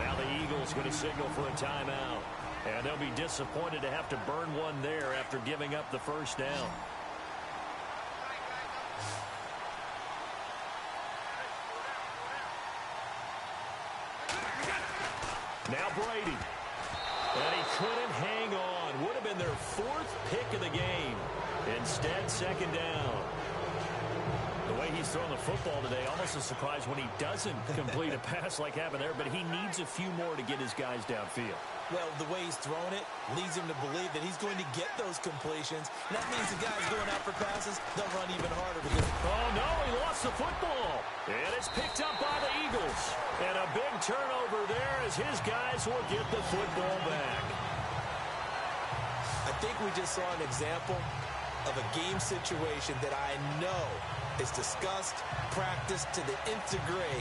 Now the Eagles going to signal for a timeout. And they'll be disappointed to have to burn one there after giving up the first down. Now Brady. And he couldn't hang on. Would have been their 4th pick of the game. Instead, 2nd down. The way he's throwing the football today, almost a surprise when he doesn't complete a pass like happened there, but he needs a few more to get his guys downfield. Well, the way he's thrown it leads him to believe that he's going to get those completions. And that means the guys going out for passes, they'll run even harder because... Oh, no, he lost the football. And it's picked up by the Eagles. And a big turnover there as his guys will get the football back. I think we just saw an example of a game situation that I know is discussed, practiced to the nth degree,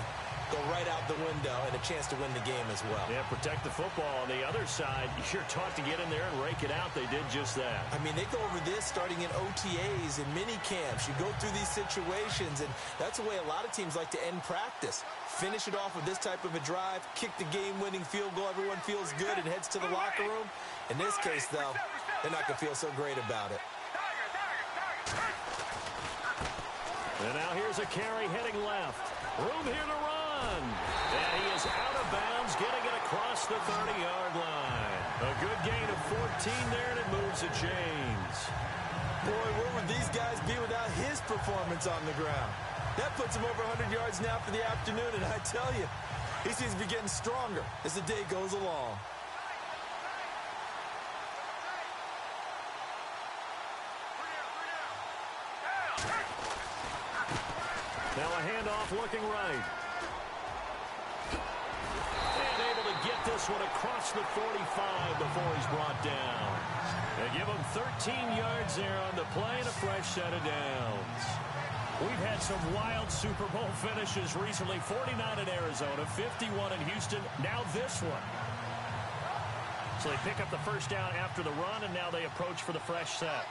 go right out the window, and a chance to win the game as well. Yeah, protect the football. On the other side, you're taught to get in there and rake it out. They did just that. I mean, they go over this starting in OTAs and mini camps. You go through these situations, and that's the way a lot of teams like to end practice. Finish it off with this type of a drive, kick the game-winning field goal. Everyone feels good and heads to the locker room. In this case, though, they're not going to feel so great about it. And now here's a carry heading left. Room here to run. And he is out of bounds, getting it across the 30-yard line. A good gain of 14 there, and it moves the chains. Boy, where would these guys be without his performance on the ground? That puts him over 100 yards now for the afternoon, and I tell you, he seems to be getting stronger as the day goes along. Now a handoff looking right. And able to get this one across the 45 before he's brought down. They give him 13 yards there on the play and a fresh set of downs. We've had some wild Super Bowl finishes recently. 49 in Arizona, 51 in Houston, now this one. So they pick up the first down after the run, and now they approach for the fresh set.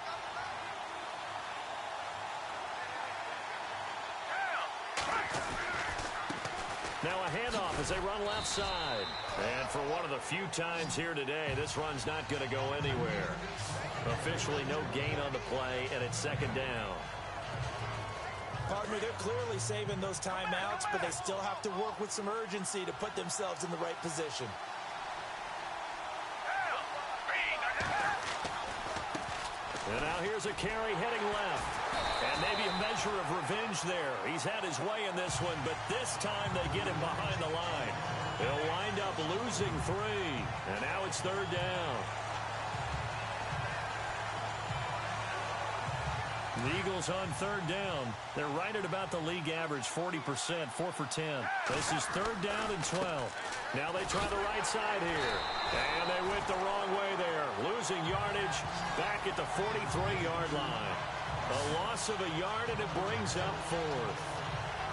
Now a handoff as they run left side. And for one of the few times here today, this run's not going to go anywhere. Officially no gain on the play, and it's second down. Partner, they're clearly saving those timeouts, but they still have to work with some urgency to put themselves in the right position. And now here's a carry heading left. And maybe a measure of revenge there. He's had his way in this one, but this time they get him behind the line. They'll wind up losing 3. And now it's third down. The Eagles on third down. They're right at about the league average, 40%, 4 for 10. This is third down and 12. Now they try the right side here. And they went the wrong way there. Losing yardage back at the 43-yard line. A loss of a yard, and it brings up 4th.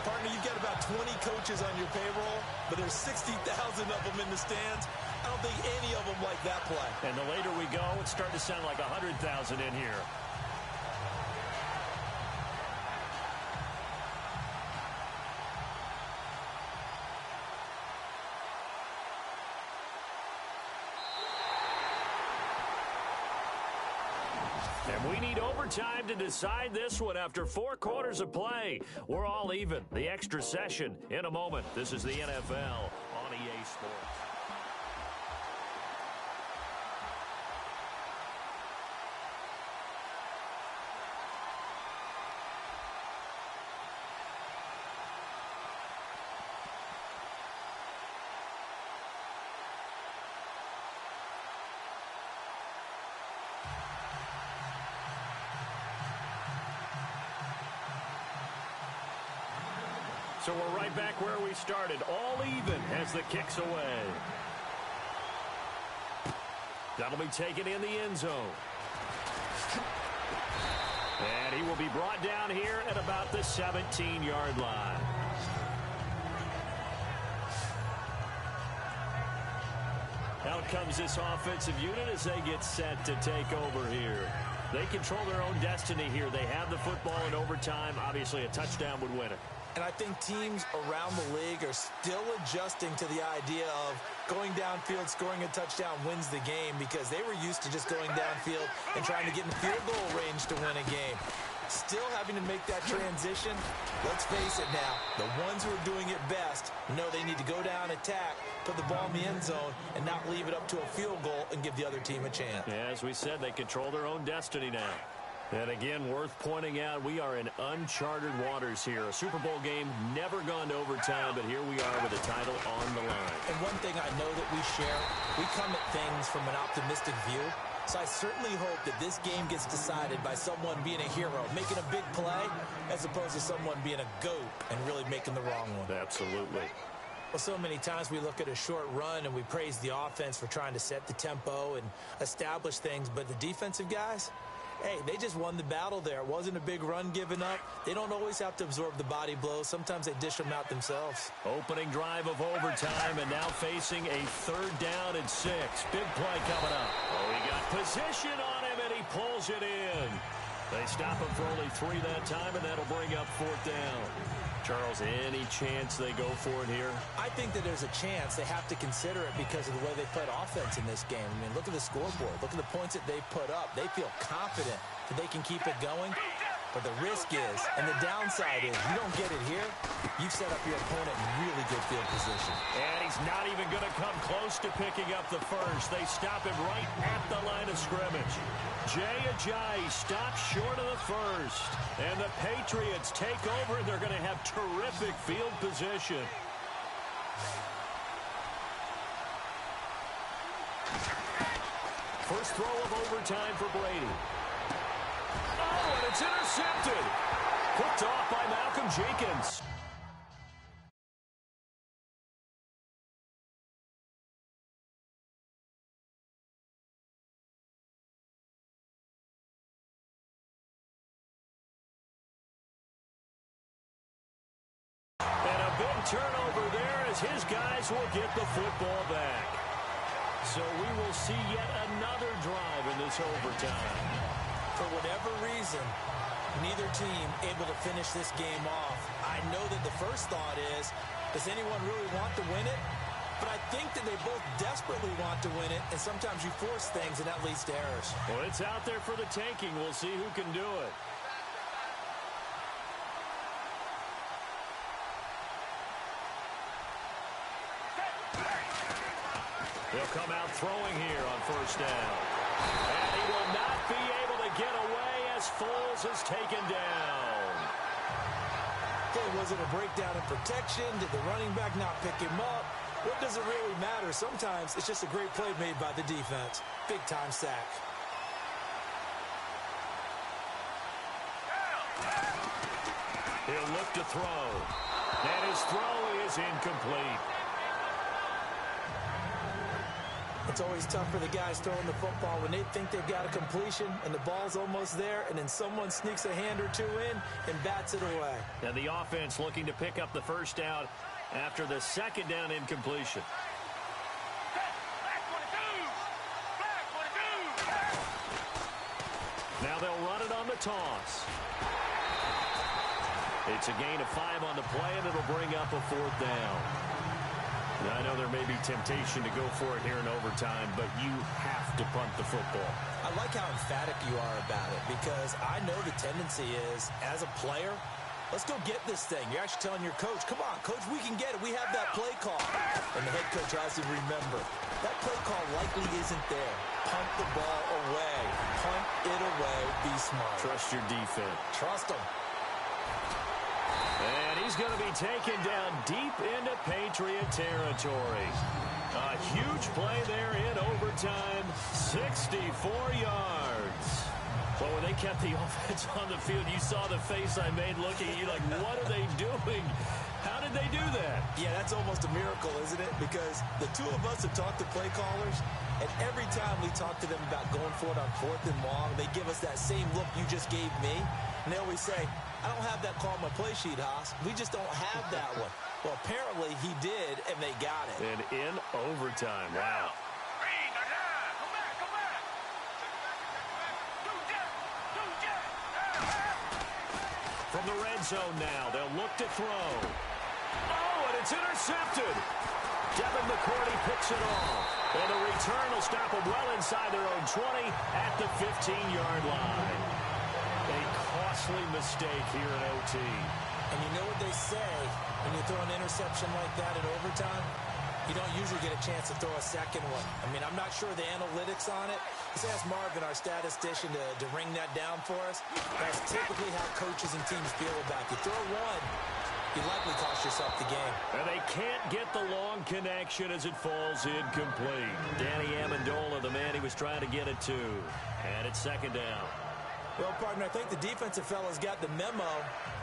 Partner, you've got about 20 coaches on your payroll, but there's 60,000 of them in the stands. I don't think any of them like that play. And the later we go, it's starting to sound like 100,000 in here. And we need overtime to decide this one after 4 quarters of play. We're all even. The extra session in a moment. This is the NFL on EA Sports. So we're right back where we started. All even as the kick's away. That'll be taken in the end zone. And he will be brought down here at about the 17-yard line. Out comes this offensive unit as they get set to take over here. They control their own destiny here. They have the football in overtime. Obviously, a touchdown would win it. And I think teams around the league are still adjusting to the idea of going downfield, scoring a touchdown wins the game, because they were used to just going downfield and trying to get in field goal range to win a game. Still having to make that transition. Let's face it now, the ones who are doing it best know they need to go down, attack, put the ball in the end zone, and not leave it up to a field goal and give the other team a chance. Yeah, as we said, they control their own destiny now. And again, worth pointing out, we are in uncharted waters here. A Super Bowl game never gone to overtime, but here we are with the title on the line. And one thing I know that we share, we come at things from an optimistic view. So I certainly hope that this game gets decided by someone being a hero, making a big play, as opposed to someone being a goat and really making the wrong one. Absolutely. Well, so many times we look at a short run and we praise the offense for trying to set the tempo and establish things, but the defensive guys, hey, they just won the battle there. It wasn't a big run given up. They don't always have to absorb the body blows. Sometimes they dish them out themselves. Opening drive of overtime and now facing a 3rd down and 6. Big play coming up. Oh, he got position on him and he pulls it in. They stop him for only 3 that time, and that'll bring up 4th down. Charles, any chance they go for it here? I think that there's a chance. They have to consider it because of the way they played offense in this game. I mean, look at the scoreboard. Look at the points that they put up. They feel confident that they can keep it going. But the risk is, and the downside is, you don't get it here, you've set up your opponent in really good field position. And he's not even going to come close to picking up the first. They stop him right at the line of scrimmage. Jay Ajayi stops short of the first. And the Patriots take over, and they're going to have terrific field position. First throw of overtime for Brady. Oh, and it's intercepted. Picked off by Malcolm Jenkins. And a big turnover there as his guys will get the football back. So we will see yet another drive in this overtime. For whatever reason, neither team able to finish this game off. I know that the first thought is, does anyone really want to win it? But I think that they both desperately want to win it, and sometimes you force things, and that leads to errors. Well, it's out there for the taking. We'll see who can do it. He'll come out throwing here on 1st down. And he will not be able to get away as Foles is taken down. Okay, was it a breakdown in protection? Did the running back not pick him up? What does it really matter? Sometimes it's just a great play made by the defense. Big-time sack. He'll look to throw. And his throw is incomplete. It's always tough for the guys throwing the football when they think they've got a completion and the ball's almost there, and then someone sneaks a hand or two in and bats it away. And the offense looking to pick up the 1st down after the 2nd down incompletion. Now they'll run it on the toss. It's a gain of 5 on the play, and it'll bring up a 4th down. I know there may be temptation to go for it here in overtime, but you have to punt the football. I like how emphatic you are about it because I know the tendency is, as a player, let's go get this thing. You're actually telling your coach, come on, coach, we can get it. We have that play call. And the head coach has to remember, that play call likely isn't there. Punt the ball away. Punt it away. Be smart. Trust your defense. Trust them. And he's going to be taken down deep into Patriot territory. A huge play there in overtime, 64 yards. Well, when they kept the offense on the field, you saw the face I made looking at you like, what are they doing? How did they do that? Yeah, that's almost a miracle, isn't it? Because the two of us have talked to play callers, and every time we talk to them about going for it on 4th and long, they give us that same look you just gave me. And they always say, I don't have that call on my play sheet, Haas. We just don't have that one. Well, apparently he did, and they got it. And in overtime, wow. From the red zone now, they'll look to throw. Oh, and it's intercepted. Devin McCourty picks it off. And the return will stop them well inside their own 20 at the 15-yard line. A costly mistake here in OT. And you know what they say when you throw an interception like that in overtime? You don't usually get a chance to throw a second one. I mean, I'm not sure the analytics on it. Let's ask Marvin, our statistician, to ring that down for us. That's typically how coaches and teams feel about you. Throw one, you likely cost yourself the game. And they can't get the long connection as it falls incomplete. Danny Amendola, the man he was trying to get it to. And it's second down. Well, partner, I think the defensive fellas got the memo,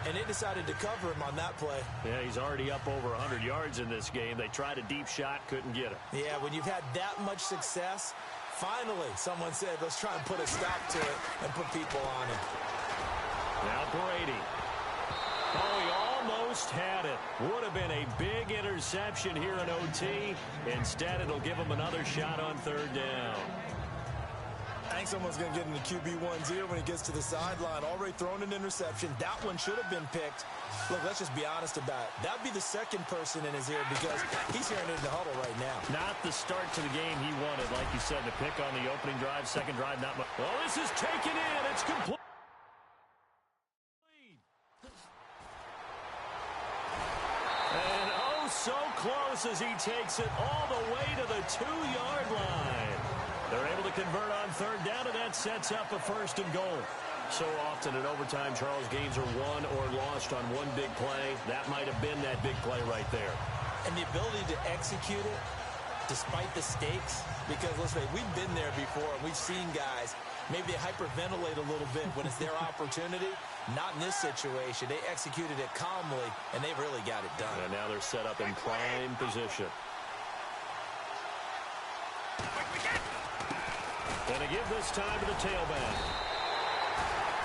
and they decided to cover him on that play. Yeah, he's already up over 100 yards in this game. They tried a deep shot, couldn't get it. Yeah, when you've had that much success, finally someone said, let's try and put a stop to it and put people on him. Now Brady. Oh, he almost had it. Would have been a big interception here in OT. Instead, it'll give him another shot on third down. I think someone's going to get into QB 1-0 when he gets to the sideline. Already thrown an interception. That one should have been picked. Look, let's just be honest about it. That'd be the second person in his ear because he's hearing it in the huddle right now. Not the start to the game he wanted, like you said, to pick on the opening drive, second drive, not much. Well, this is taken in. It's complete. And oh, so close as he takes it all the way to the 2-yard line. They're able to convert on third down, and that sets up a first and goal. So often in overtime, Charles, games are won or lost on one big play. That might have been that big play right there. And the ability to execute it despite the stakes, because let's say we've been there before, and we've seen guys, maybe they hyperventilate a little bit when it's their opportunity. Not in this situation. They executed it calmly, and they really got it done. And now they're set up in prime position. Gonna give this time to the tailback.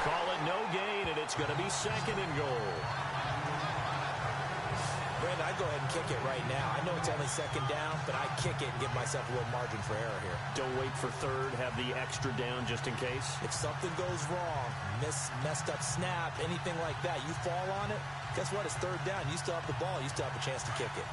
Call it no gain, and it's going to be second and goal. Brandon, I'd go ahead and kick it right now. I know it's only second down, but I kick it and give myself a little margin for error here. Don't wait for third. Have the extra down just in case. If something goes wrong, messed up snap, anything like that, you fall on it, guess what? It's third down. You still have the ball. You still have a chance to kick it.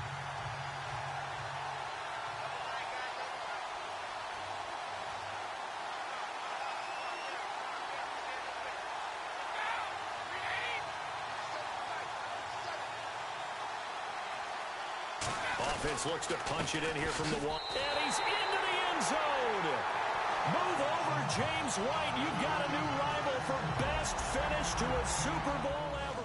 Offense looks to punch it in here from the one. And he's into the end zone. Move over, James White. You've got a new rival for best finish to a Super Bowl ever.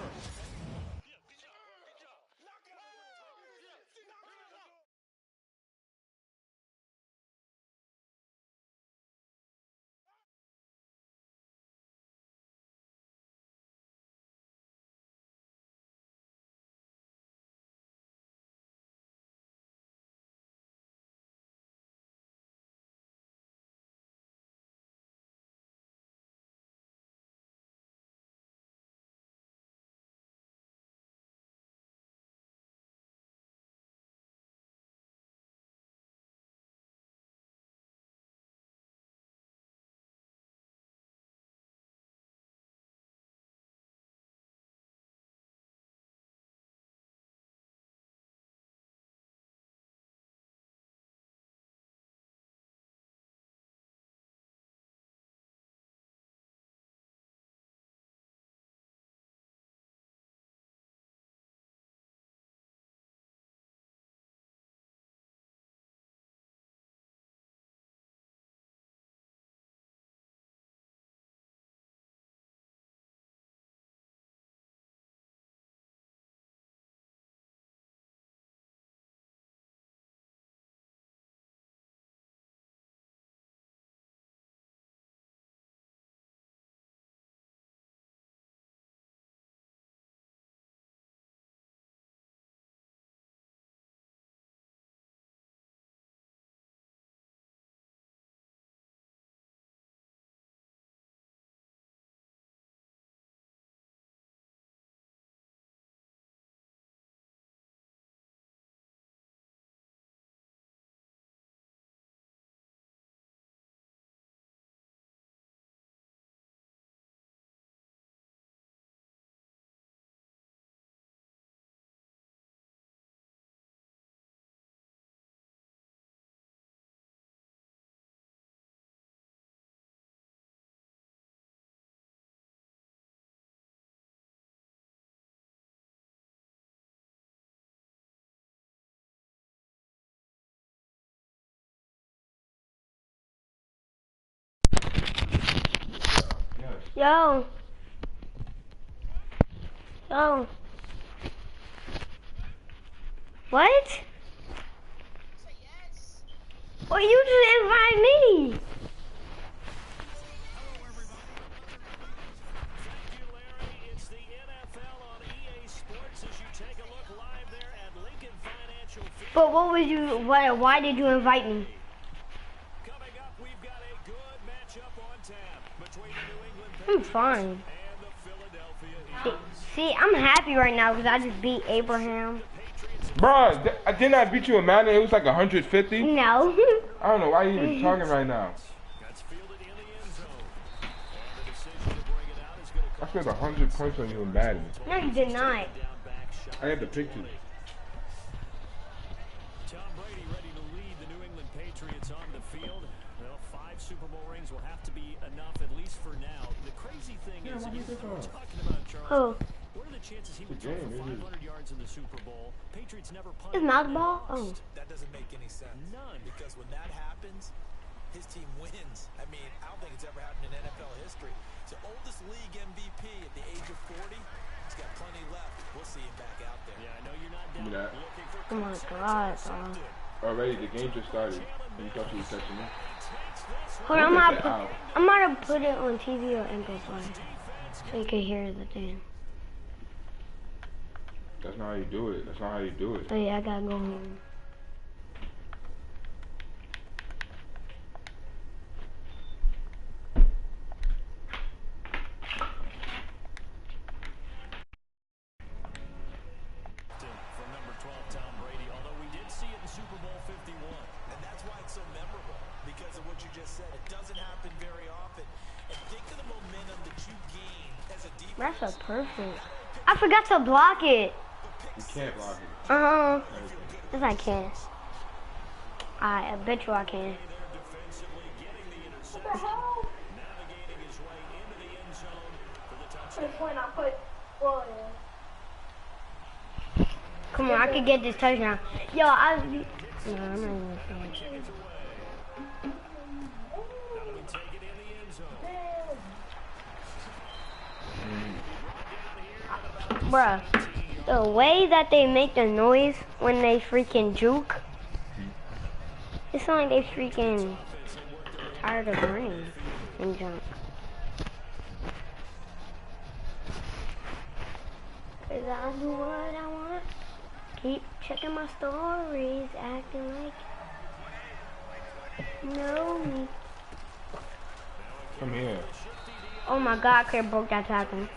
Yo. Yo. What? Well, you just invite me. It's the NFL on EA Sports as you take a look live there at Lincoln Financial Field. But what was you? Why did you invite me? Coming up, we've got a good matchup on tap between the New England I'm Patriots fine. and the Philadelphia Eagles. See, I'm happy right now because I just beat Abraham. Bro, didn't I beat you in Madden? It was like 150. No. I don't know why you even talking right now. That's fielded in the end zone. And the decision to bring it out is going to I spent 100 points on you in Madden. No, you did not. down back shot. I had the pictures. Tom Brady ready to lead the New England Patriots on the field. Well, 5 Super Bowl rings will have to be enough, at least for now. The crazy thing is, what you is this were on? talking about, Charles. Oh, What are the chances he would It's throw a game, for isn't it? 500 yards in the Super Bowl? Patriots never is punted. mouse and ball? lost. Oh, That doesn't make any sense. None. Because when that happens, his team wins. I mean, I don't think it's ever happened in NFL history. It's the oldest league MVP at the age of 40. He's got plenty left. We'll see him back out there. Yeah, I know you're not Give me down that. looking for oh my concerts God. intercepted. Already, the game just started. And you thought you were catching me. Takes this Hold on, Look at that out. I'm gonna put it on TV or amplify so you can hear the thing. That's not how you do it. That's not how you do it. Oh yeah, I gotta go home. from number 12, Tom Brady, although we did see it in Super Bowl 51. And that's why it's so memorable, because of what you just said. It doesn't happen very often. And think of the momentum that you gain as a defense. That's a perfect. I forgot to block it. You can't block it. Yes, I can. I bet you I can. Defensively getting the interception, navigating his way into the end zone for the touchdown. Come on, I could get this touchdown. Yo, no, I'm not even finish. That'll be taken in the end zone. Bruh, the way that they make the noise when they freaking juke, it's like they freaking tired of running and jump. Cause I do what I want. Keep checking my stories, acting like you know me. Come here. Oh my God, I could have broke that tackle.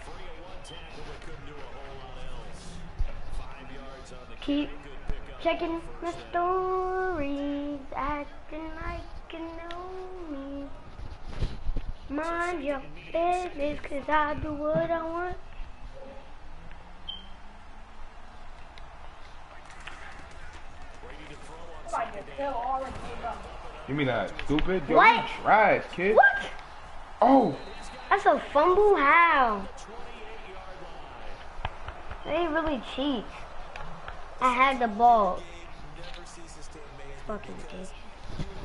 Keep checking my stories, acting like you know me. Mind your business, cause I do what I want. You mean that stupid? Yo, What? you trash, kid. What? Oh. That's a fumble? How? They really cheat. I had the ball. Fucking bitch.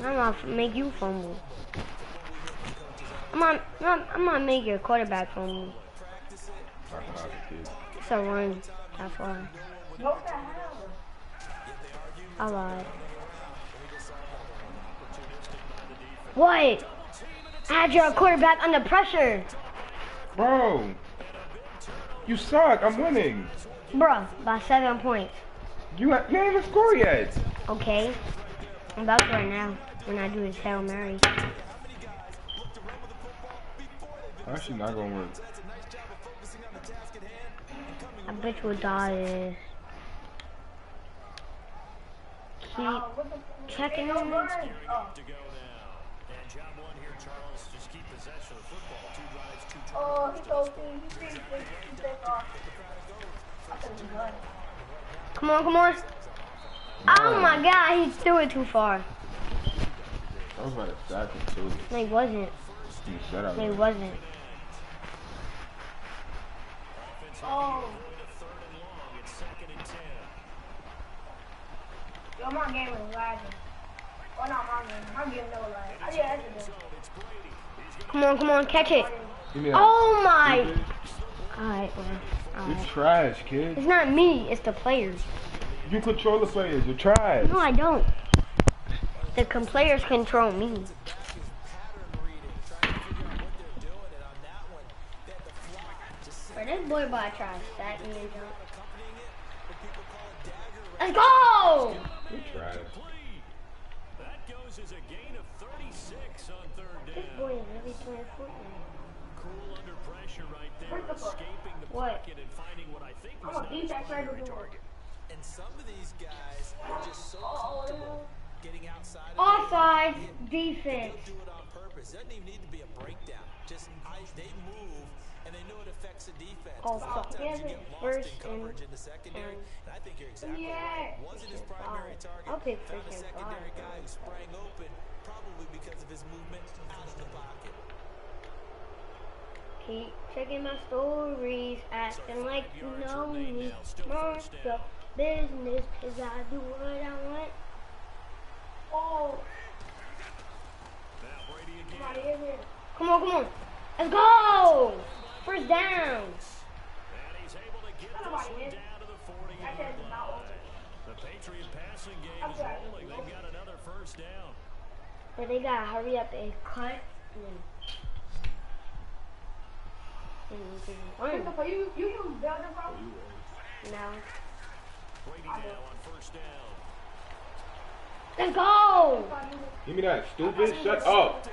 I'm gonna make you fumble. I'm gonna make your quarterback fumble. That's not the kid. It's a run. That's why. I lied. What? I had your quarterback under pressure. Bro. You suck. I'm winning. Bruh, by 7 points. You ain't even score yet. Okay. I'm about to right now when I do his Hail Mary. Actually not gonna work. I bet you would die. Keep checking on this. To go now. And job one here, Charles. Just keep possession of the football. 2 drives, 2 turnovers. Come on, come on. Oh my God, he threw it too far. I was about to sack him too. No, he wasn't. You said I No, he was. wasn't. Oh. Third and long. It's 2nd and 10. Yo, my game is lagging. Well, not my game. My game never lagging. I did accident. Come on, catch it. Give me that. Oh my! Stupid. Alright, You're trash, kid. It's not me, it's the players. You control the players. You're trash. No, I don't. The players control me. For this boy by try to stack me and jump. Let's go! You're trash. That goes as a gain of 36 on third down. This boy is really playing Fortnite. Cool under pressure right there, escaping the What? pocket and finding what I think was I'm gonna beat that primary target. target. And some of these guys are just so comfortable getting outside. Offside They defense. don't do it on purpose. It doesn't even need to be a breakdown. Just they move and they know it affects the defense. Oh, A lot of fuck. times you Yeah, get lost first in coverage in the secondary. And I think you're exactly right. Wasn't his primary target. I'll pick Found a freaking secondary five. guy who sprang open, probably because of his movement out of the pocket. Keep checking my stories, acting like you know me. Mind your business, cause I do what I want. Oh, Now Brady again. Somebody in here. come on, come on. Let's go! First down. And he's able to get this one down to the 40-yard line. The Patriot passing game is rolling. They've got another first down. But they gotta hurry up and cut. Christopher, you use Belgium, bro? No. Brady now on first down. Let's go! Give me that, stupid. Shut up.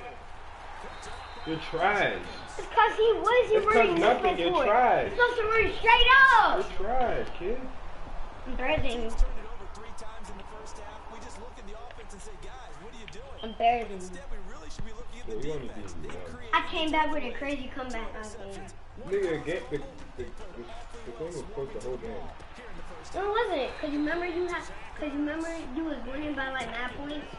You're trash. It's cause he was It's 'cause running nothing, you're before. trash. He's supposed to run straight up! You're trash, kid. Embarrassing. Turned it over 3 times in the first half. We just look at the offense and say, guys, what are you doing? Embarrassing. Instead, we really should be looking at the Yeah, you only defense. beat me, They man. create I came back with a crazy comeback. Nigga, the thing was supposed to hold game. No, it wasn't. Cause you remember you was winning by like 9 points.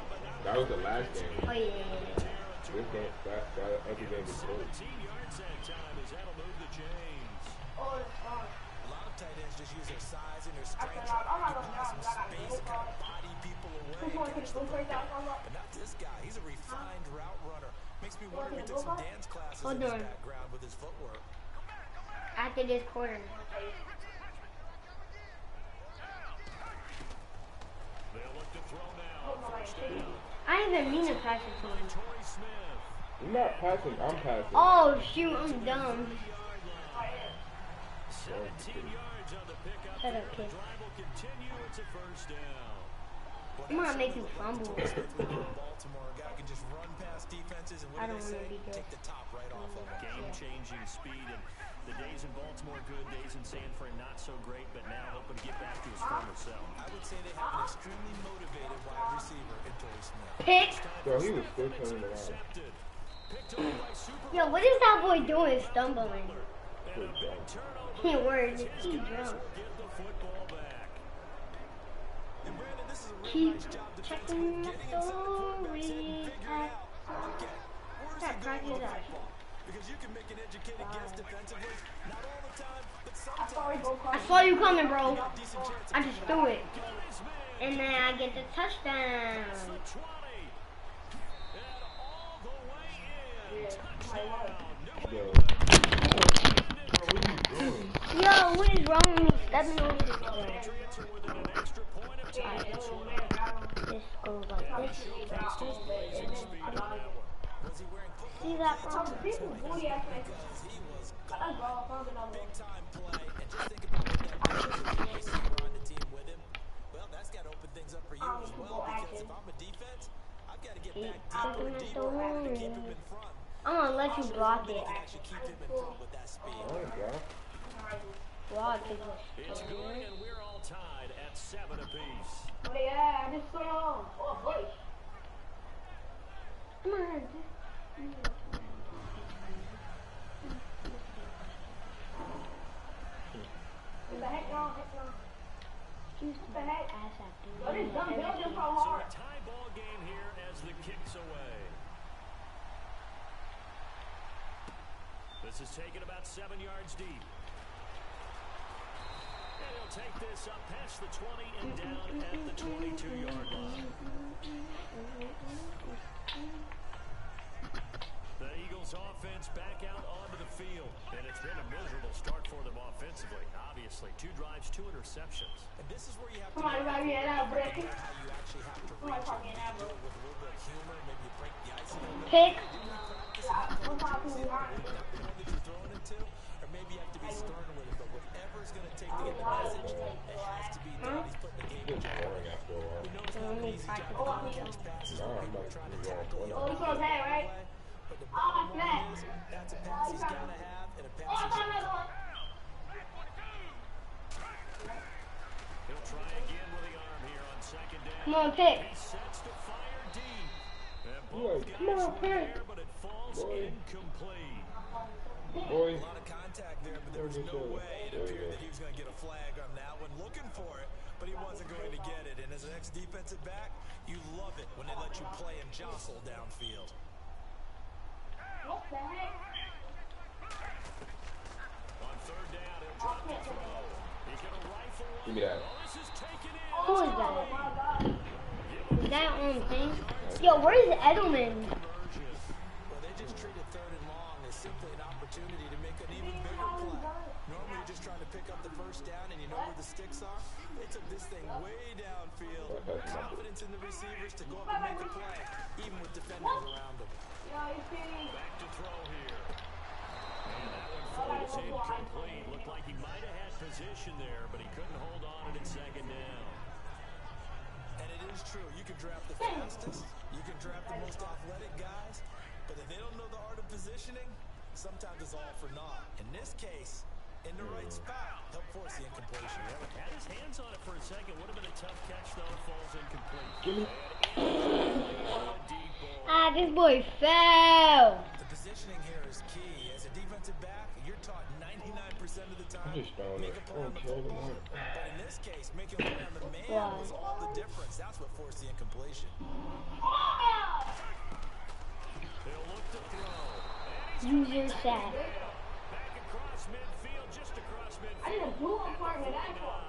That was the last game. Oh yeah. This game, that other game was close. 17 yards that time as that'll move the chains. Oh, it's fine. a lot of tight ends just use their size and their I strength. said, I'm not Giving gonna them some down. I got space no to kind call. of body people away. Who's going to the blue first down? But not this guy. He's a refined route runner. Makes me wonder if he Want to took some go dance classes Hold in his on. background with his footwork. After this quarter. They'll look to throw now on first down. I didn't even mean to pass it to him. Torrey Smith. You're not passing, I'm passing. Oh shoot, I'm dumb. 17 yards on the pickup. Shut up, The kid. drive will continue. It's a first down. I'm gonna make you fumble. Baltimore, a guy can just run past defenses and I what do don't they wanna say? be good. Take the top right off of them. Game-changing speed, and the days in Baltimore good, days in San Fran not so great, but now hoping to get back to his former self. I would say they have an extremely motivated wide receiver in Torrey Smith. Pick. Bro, he was still turning around. Intercepted. Picked over by Super Yo, what is that boy doing stumbling? and a big turnover. He worried. He Give drunk. the football back. And Brandon, this is a real Keep nice job checking defensively, my getting inside the quarterback's head and stories. figuring out, okay, where's That he going practice with the that. football? Because you can make an educated guess defensively, not all the time, but I saw sometimes. he go I across. saw you coming, bro. Decent chance I just threw it. And then I get the touchdown. The 20. And all the way in. Yeah, Yo. Yo, what is wrong with me stepping over the ground? Patriots are within an extra point of time. This goes like this. See that, bro? People bully ass like that's all fucking on me. Time play, and just think about what that means if you're on the team with him. Well, that's got to open things up for you as well, because if I'm a defense, I've got to get Keep back deeper checking and my deeper to keep him stories. in front. I'm gonna let you block it. Actually keep him in front with that speed. Alright, bro. Block it. It's good, and we're all tied at 7 apiece. Oh yeah, I just saw on. Oh boy. Come on. What the heck, y'all? Excuse What the heck? Ass after. Yo, this dumb Belgium so So hard. a tie ball game here as the kick's away. This is taken about 7 yards deep. And he'll take this up past the 20 and down at the 22-yard line. The Eagles Eagles offense back out onto the field. And it's been a miserable start for them offensively, obviously. 2 drives, 2 interceptions. And this is where you have to Come on, how baby, you and I'll break it. actually have to Come on, reach it. fucking You apple. do it with a little bit of humor. Maybe you break the ice a little bit. Pick. We're talking behind. Maybe not the one that you're throwing it to. Or maybe you have to be stern with it. But whatever it's going to take to get the message, it has to be done. He's putting the game in check. Boring after a while. We know it's not an easy job to catch passes when people are trying to tackle you. Oh, he's gonna pay, right? But the Oh, bottom man. line is, that's a pass he's got to have, and a Oh, pass I he's found another one. He'll try again with the arm here on second down. Come on, pick. He sets to fire deep. And Boy, both come on, guys were pick. there, but it falls Boy. incomplete. Boy. A lot of contact there, but there was no way it appeared that he was going to get a flag on that one. Looking for it, but he wasn't going to get it. And as an ex-defensive back, you love it when they let you play and jostle downfield. What the heck? On third down, he'll drop the throw. He's going to rifle one. Give me that. Oh, this is taken in. Who is that? Oh my God. Is that on thing? Yo, where is Edelman? Well, they just treated third and long as simply an opportunity to make an even bigger play. Normally, you're just trying to pick up the first down, and you know where the sticks are. They took this thing way downfield. Confidence in the receivers to go up and make a play, even with defenders around them. Yo, you see? Back to throw here. And that one falls incomplete. Looked like he might have had position there, but he couldn't hold on at second down. And it is true. You can draft the fastest. You can draft the most athletic guys. But if they don't know the art of positioning, sometimes it's all for naught. In this case, in the right spot, help force the incompletion. Had his hands on it for a second. Would have been a tough catch, though. Falls incomplete. Give me. Deep ball. Ah, this boy fell. The positioning here is key. As a defensive back, you're taught 99% of the time, I'm just throwing make it. a play on the Okay, football. then. But in this case, making a play on the man Wow. was all the difference. That's what forced the incompletion. They'll look to throw. Use your sack. Back across midfield, just across midfield. I need a blue apartment. That's what.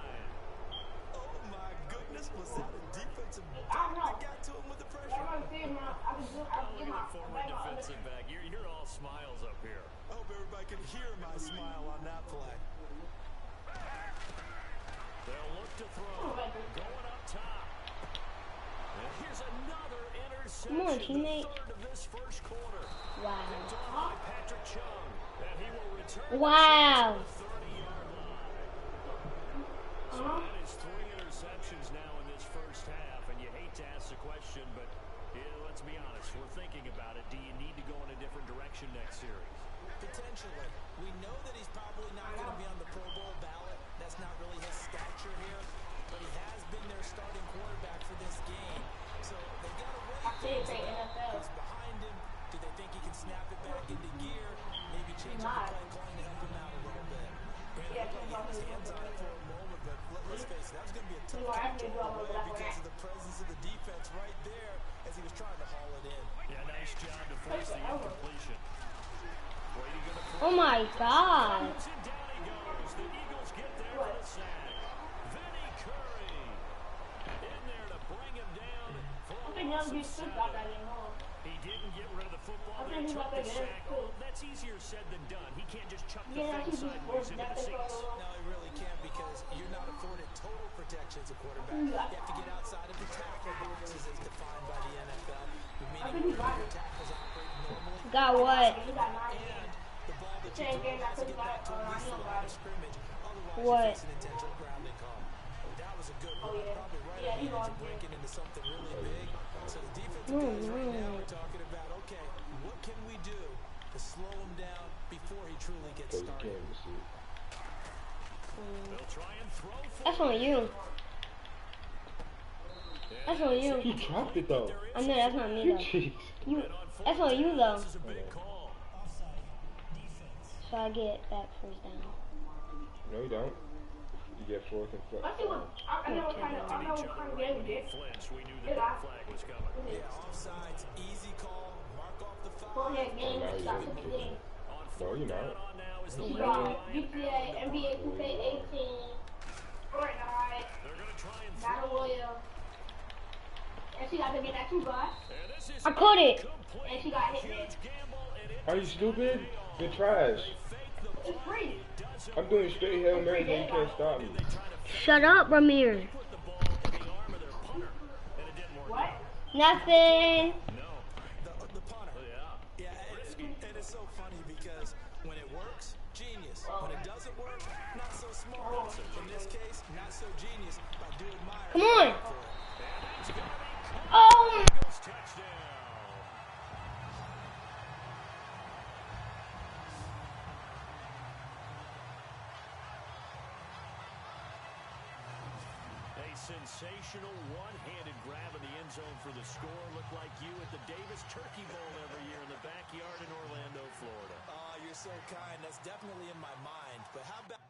Oh my goodness, was that a defensive back I don't know. that got to him with the pressure? I'm gonna see now. I can do Look my at the former defensive back. You're all smiles up here. I hope everybody can hear my smile on that play. They'll look to throw. Going up top. And here's another interception. Come on, teammate. The third of this first quarter. Wow. Picked off by Patrick Chung. And he will return Wow. to the 30-yard line. So that is 3 interceptions now in this first half. And you hate to ask the question, but let's be honest. We're thinking about it. Do you need to go in a different direction next series? Potentially. We know that he's probably not going to be on the Pro Bowl ballot. That's not really his stature here. But he has been their starting quarterback for this game. So they've got to wait. Who's behind him? Do they think he can snap it back into gear? Maybe change up the play calling to help him out a little bit. He had his hands on it for a moment, but let's face it, that was going to be a tough catch all the way because of the presence of the defense right there as he was trying to haul it in. Yeah, nice job to force the incompletion. Brady gonna throw. Oh my God. And down he goes. The Eagles get there for the sack. Vinny Curry in there to bring him down for a loss of 7. He didn't get rid of the football. They took the sack. Oh, that's easier said than done. He can't just chuck the thing sideways into the seats. No, he really can't because you're not afforded total protection as a quarterback. You have to get outside of the tackle boxes as defined by the NFL, meaning your tackles operate normally. Got what? And the ball that you throw has to get back to at least the line of scrimmage. Otherwise, What? you face an intentional grounding call. That was a good one. Probably right on the edge of breaking into something really big. So the defensive guys right now are talking about, okay, what can we do to slow him down before he truly gets Because you started? can't even see. They'll try and throw for That's on you. That's on you. He dropped it though. I know that's not me though. Jeez. You. That's on you though. This is a big call. So I get that first down. No, you don't. You get fourth and fifth. Let's see what. I know what kind of game we did. Flinch. We knew that flag was coming. Yeah, offsides, easy call, mark off the Go foul. ahead, game. Now Stop you're the kicking. game. On No, fourth you're down not. on now is the You Brady got line. GTA, NBA 2K18, Fortnite, They're going to try and Battle throw. Royale. And she got to get that 2 guys. And this is I caught it. complete. And she got hit Huge there. gamble, and it Are you stupid? You're trash. It's free. I'm doing straight Hail Mary and you can't stop me. Shut up, Ramir. What? Nothing. The punter. Yeah, and it's so funny because when it works, genius. When it doesn't work, not so smart. In this case, not so genius. I do admire. Come on. Oh. A sensational one-handed grab in the end zone for the score. Looked like you at the Davis Turkey Bowl every year in the backyard in Orlando, Florida. You're so kind. That's definitely in my mind. But how about...